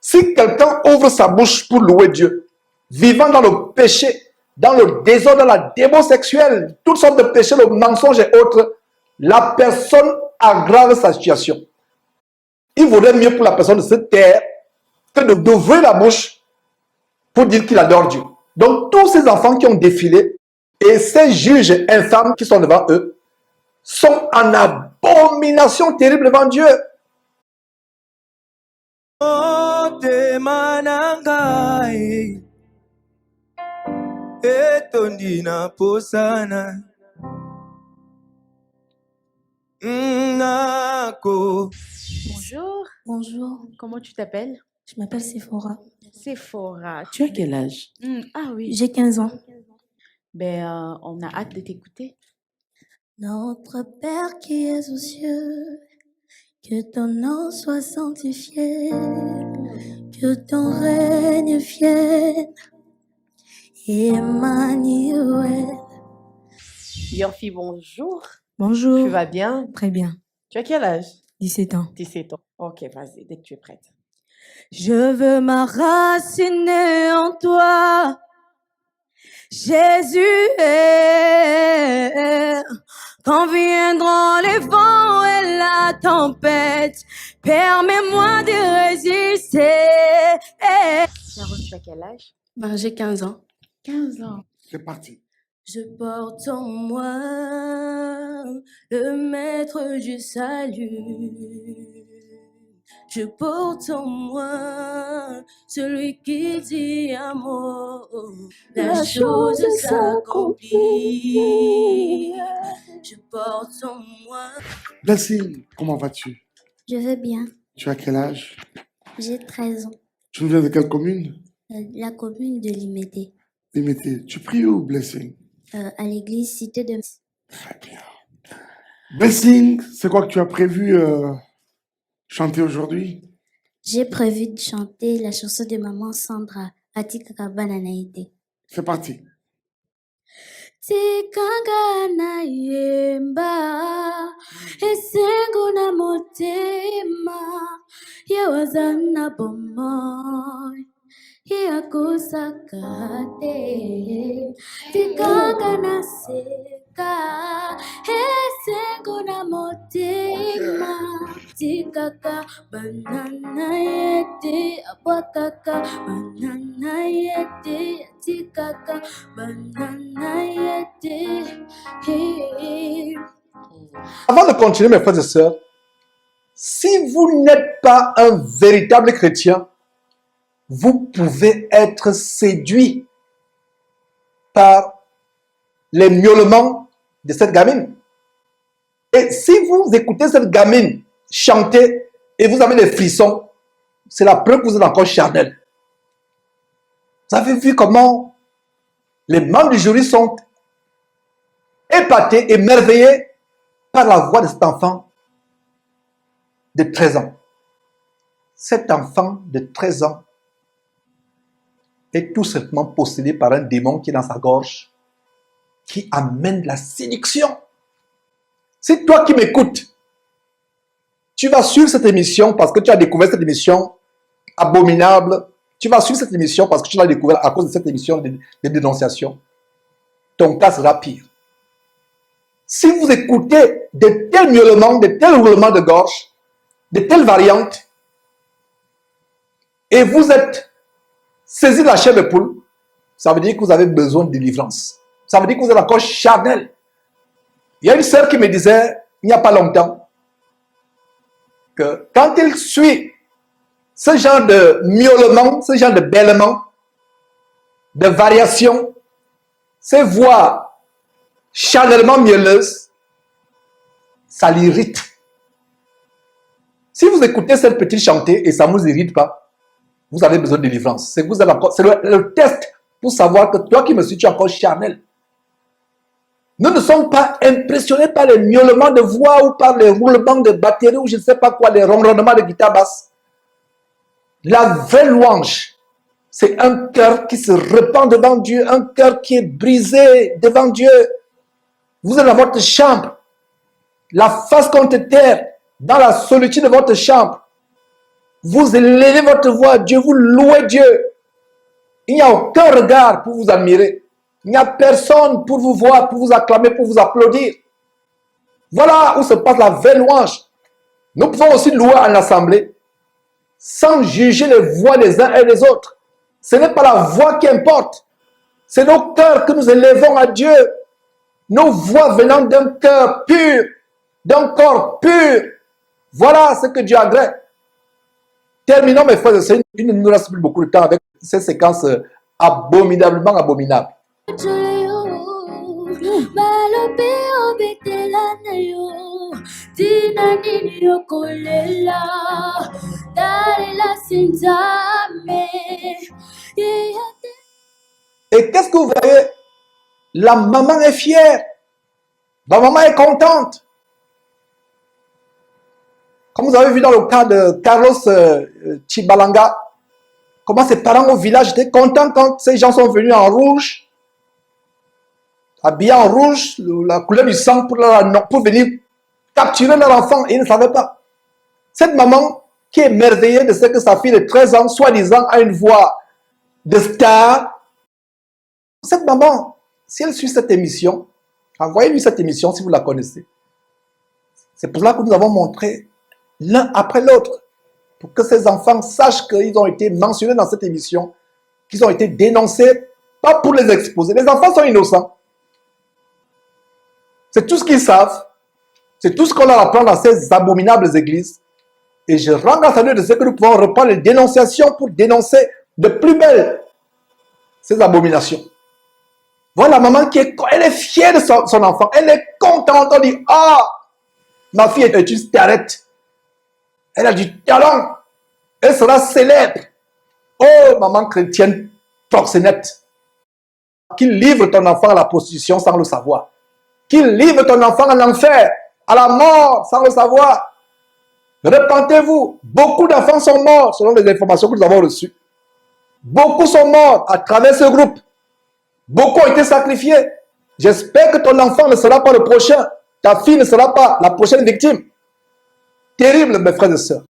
Si quelqu'un ouvre sa bouche pour louer Dieu, vivant dans le péché, dans le désordre, dans la démon sexuelle, toutes sortes de péchés, le mensonge et autres, la personne aggrave sa situation. Il vaudrait mieux pour la personne de se taire que d'ouvrir la bouche pour dire qu'il adore Dieu. Donc, tous ces enfants qui ont défilé et ces juges infâmes qui sont devant eux sont en abomination terrible devant Dieu. Bonjour. Bonjour, Comment tu t'appelles? je m'appelle Sephora. Sephora. Tu as quel âge? Ah oui. J'ai 15 ans. Ben, on a hâte de t'écouter. Notre Père qui es aux cieux, que ton nom soit sanctifié, que ton règne vienne. Emmanuel. Yorfi, bonjour. Bonjour. Tu vas bien? Très bien. Tu as quel âge? 17 ans. 17 ans. Ok, vas-y, dès que tu es prête. Je veux m'enraciner en toi, Jésus. Quand viendront les vents et la tempête, permets-moi de résister. Sharon, tu as quel âge? Ben, j'ai 15 ans. 15 ans. C'est parti. Je porte en moi le maître du salut. Je porte en moi celui qui dit à moi, la chose s'accomplit. Je porte en moi. Blessing, comment vas-tu? Je vais bien. Tu as quel âge? J'ai 13 ans. Tu nous viens de quelle commune? La commune de Limété, Limité. Tu pries où, Blessing? à l'église Cité de... Très bien. Blessing, c'est quoi que tu as prévu chanter aujourd'hui? J'ai prévu de chanter la chanson de maman Sandra, Atika Kabananaïté. C'est parti. Tikanga na yemba esengo na motema yewazana bomoy yakusakate tikanga na seka esengo na motema tikaka banana yete abwakaka banana yete tikaka banana yete. Avant de continuer, mes frères et sœurs, si vous n'êtes pas un véritable chrétien, vous pouvez être séduit par les miaulements de cette gamine. Et si vous écoutez cette gamine chanter et vous avez des frissons, c'est la preuve que vous êtes encore charnel. Vous avez vu comment les membres du jury sont épatés, émerveillés par la voix de cet enfant de 13 ans. Cet enfant de 13 ans est tout simplement possédé par un démon qui est dans sa gorge, qui amène la séduction. Si toi qui m'écoutes, tu vas suivre cette émission parce que tu as découvert cette émission abominable, tu vas suivre cette émission parce que tu l'as découvert à cause de cette émission de dénonciation, ton cas sera pire. Si vous écoutez de tels miaulements, de tels roulements de gorge, de telles variantes, et vous êtes saisi de la chair de poule, ça veut dire que vous avez besoin de délivrance. Ça veut dire que vous êtes encore charnel. Il y a une sœur qui me disait, il n'y a pas longtemps, que quand elle suit ce genre de miaulement, ce genre de bêlement, de variation, ces voix charnellement mielleuses, ça l'irrite. Si vous écoutez cette petite chantée et ça ne vous irrite pas, vous avez besoin de délivrance. C'est le test pour savoir que toi qui me suis, tu es encore charnel. Nous ne sommes pas impressionnés par les miaulements de voix ou par les roulements de batterie ou je ne sais pas quoi, les ronronnements de guitare basse. La vraie louange, c'est un cœur qui se répand devant Dieu, un cœur qui est brisé devant Dieu. Vous êtes dans votre chambre, la face contre terre, dans la solitude de votre chambre. Vous élevez votre voix à Dieu, vous louez Dieu. Il n'y a aucun regard pour vous admirer. Il n'y a personne pour vous voir, pour vous acclamer, pour vous applaudir. Voilà où se passe la vraie louange. Nous pouvons aussi louer en assemblée sans juger les voix des uns et des autres. Ce n'est pas la voix qui importe. C'est nos cœurs que nous élevons à Dieu. Nos voix venant d'un cœur pur, d'un corps pur. Voilà ce que Dieu agrée. Terminons mes frères et sœurs. Il ne nous reste plus beaucoup de temps avec ces séquences abominablement abominables. Et qu'est-ce que vous voyez? La maman est fière. La maman est contente. Comme vous avez vu dans le cas de Carlos Chibalanga, comment ses parents au village étaient contents quand ces gens sont venus en rouge, habillés en rouge, la couleur du sang pour venir capturer leur enfant, et ils ne savaient pas. Cette maman qui est émerveillée de ce que sa fille de 13 ans, soi-disant, a une voix de star. Cette maman, si elle suit cette émission, envoyez-lui cette émission si vous la connaissez. C'est pour cela que nous avons montré l'un après l'autre, pour que ces enfants sachent qu'ils ont été mentionnés dans cette émission, qu'ils ont été dénoncés, pas pour les exposer. Les enfants sont innocents. C'est tout ce qu'ils savent. C'est tout ce qu'on leur apprend dans ces abominables églises. Et je rends grâce à Dieu de ce que nous pouvons reprendre les dénonciations pour dénoncer de plus belle ces abominations. Voilà la maman elle est fière de son enfant. Elle est contente. On dit, ah, ma fille est une starette. Elle a du talent. Elle sera célèbre. Oh, maman chrétienne proxénète. Qu'il livre ton enfant à la prostitution sans le savoir. Qu'il livre ton enfant à l'enfer, à la mort sans le savoir. Repentez-vous. Beaucoup d'enfants sont morts selon les informations que nous avons reçues. Beaucoup sont morts à travers ce groupe. Beaucoup ont été sacrifiés. J'espère que ton enfant ne sera pas le prochain. Ta fille ne sera pas la prochaine victime. Terrible, mes frères et sœurs.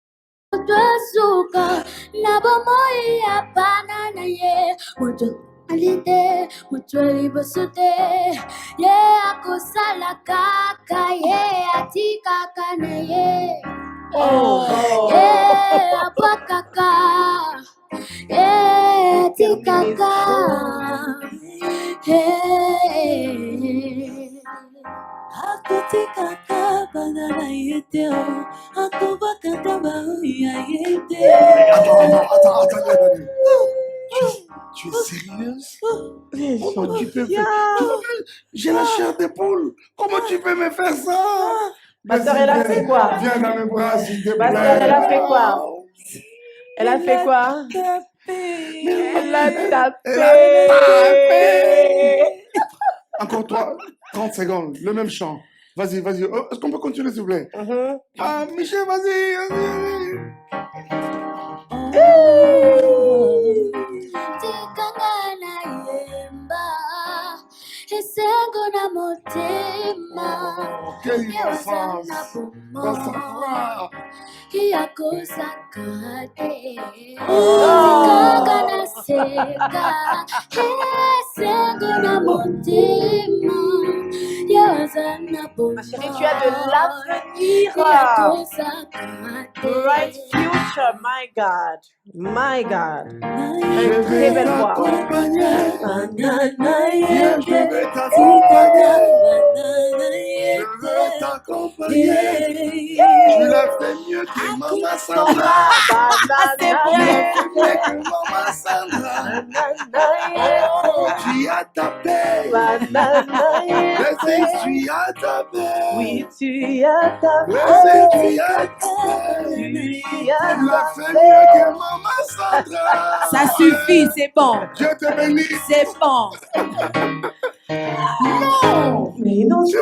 Tu es sérieuse? Comment tu peux faire? J'ai la chair de poule. Comment tu peux me faire ça? Ma soeur, elle a fait quoi? Viens dans mes bras, s'il te plaît. Ma soeur, elle a fait quoi? Elle a fait quoi? Elle a tapé. Encore 30 secondes, le même chant. Vas-y, vas-y. Oh, est-ce qu'on peut continuer, s'il vous plaît? Ah, Michel, vas-y, vas-y. motema Quelle yewaza innocence na dans sa bomo voix. yakozaka te Oh. sekaka naseka esengo na motema yewaza na bomo Chérie, tu as de l'avenir. yakozaka te Bright future, my God. My God. Je Une très vais belle voix. t'accompagner. Banana Je vais t'accompagner. Je yete veux t'accompagner. Tu l'as fait mieux que Maman Sandra. Tu l'as fait mieux que Maman Sandra. Oh, tu as tapé. Blessé, tu as tapé. Oui, tu as tapé. Blessé, tu as tapé. Tu l'as fait mieux que Maman Sandra. Ça suffit, c'est bon. Dieu te bénisse. C'est bon. Non. Mais innocent.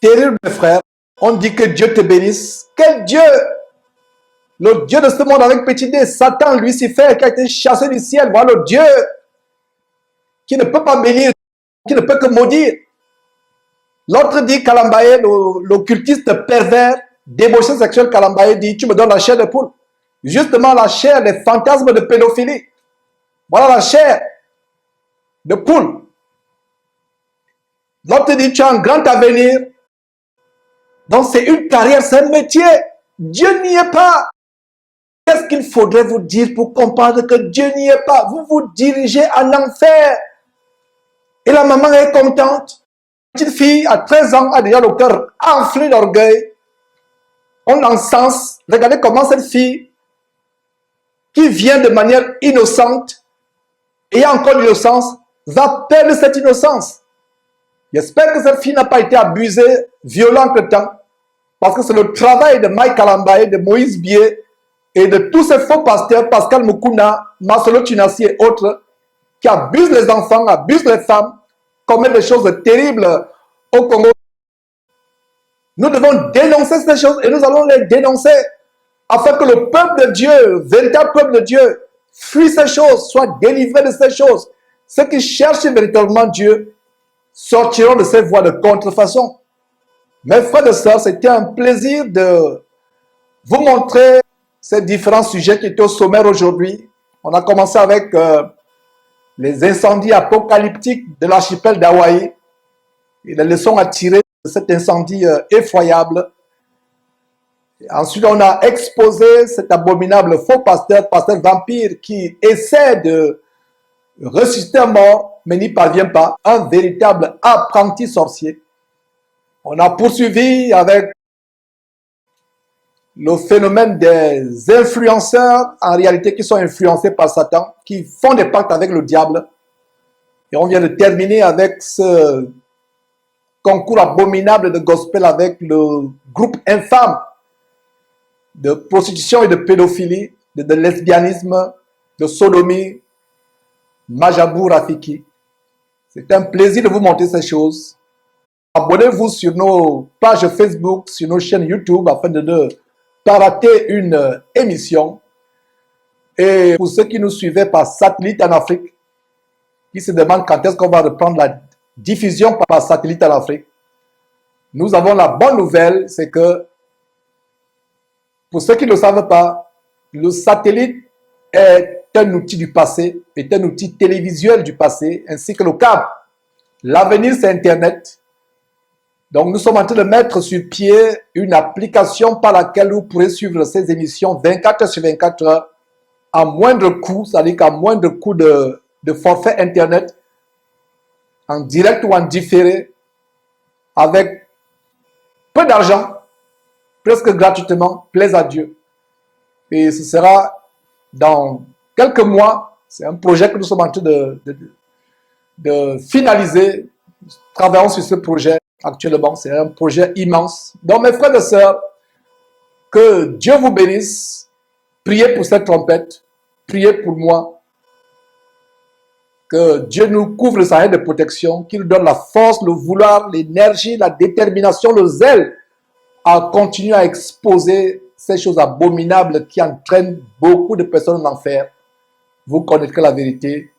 Terrible, mes frères. On dit que Dieu te bénisse. Quel Dieu? Le Dieu de ce monde avec petit d, Satan, Lucifer, qui a été chassé du ciel. Voilà le Dieu qui ne peut pas bénir, qui ne peut que maudire. L'autre dit, Kalambaye, l'occultiste pervers, débauché sexuel Kalambaye dit, tu me donnes la chair de poule. Justement, la chair des fantasmes de pédophilie. Voilà la chair de poule. L'autre dit, tu as un grand avenir. Donc c'est une carrière, c'est un métier. Dieu n'y est pas. Qu'est-ce qu'il faudrait vous dire pour comprendre que Dieu n'y est pas? Vous vous dirigez en enfer. Et la maman est contente. La petite fille à 13 ans a déjà le cœur enflé d'orgueil. On l'encense. Regardez comment cette fille, qui vient de manière innocente, et a encore l'innocence, va perdre cette innocence. J'espère que cette fille n'a pas été abusée, violente le temps, parce que c'est le travail de Mike Kalambaye, de Moïse Bié, et de tous ces faux pasteurs, Pascal Mukuna, Marcelo Tunasi et autres, qui abusent les enfants, abusent les femmes, commettent des choses terribles au Congo. Nous devons dénoncer ces choses et nous allons les dénoncer afin que le peuple de Dieu, véritable peuple de Dieu, fuit ces choses, soit délivré de ces choses. Ceux qui cherchent véritablement Dieu sortiront de ces voies de contrefaçon. Mes frères et sœurs, c'était un plaisir de vous montrer ces différents sujets qui étaient au sommaire aujourd'hui. On a commencé avec les incendies apocalyptiques de l'archipel d'Hawaï et les leçons à tirer de cet incendie effroyable. Et ensuite, on a exposé cet abominable faux pasteur, pasteur vampire, qui essaie de ressusciter un mort, mais n'y parvient pas. Un véritable apprenti sorcier. On a poursuivi avec le phénomène des influenceurs, en réalité qui sont influencés par Satan, qui font des pactes avec le diable. Et on vient de terminer avec ce concours abominable de gospel avec le groupe infâme de prostitution et de pédophilie, de lesbianisme, de sodomie, Majabou Rafiki. C'est un plaisir de vous montrer ces choses. Abonnez-vous sur nos pages Facebook, sur nos chaînes YouTube afin de ne pas rater une émission. Et pour ceux qui nous suivaient par satellite en Afrique, qui se demandent quand est-ce qu'on va reprendre la diffusion par satellite en Afrique, nous avons la bonne nouvelle, c'est que pour ceux qui ne le savent pas, le satellite est un outil du passé, est un outil télévisuel du passé, ainsi que le câble. L'avenir, c'est Internet. Donc, nous sommes en train de mettre sur pied une application par laquelle vous pourrez suivre ces émissions 24 heures sur 24 heures à moindre coût, c'est-à-dire qu'à moindre coût de forfait Internet, en direct ou en différé, avec peu d'argent, presque gratuitement, plaise à Dieu. Et ce sera dans quelques mois. C'est un projet que nous sommes en train de finaliser. Nous travaillons sur ce projet actuellement. C'est un projet immense. Donc, mes frères et sœurs, que Dieu vous bénisse. Priez pour cette trompette. Priez pour moi. Que Dieu nous couvre de sa haie de protection, qu'il nous donne la force, le vouloir, l'énergie, la détermination, le zèle à continuer à exposer ces choses abominables qui entraînent beaucoup de personnes en enfer. Vous connaîtrez la vérité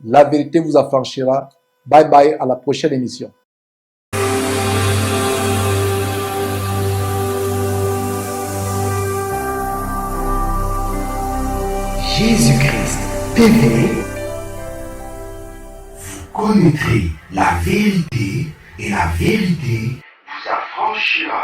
La vérité vous affranchira. Bye bye, à la prochaine émission. Jésus-Christ TV, vous connaîtrez la vérité et la vérité vous affranchira.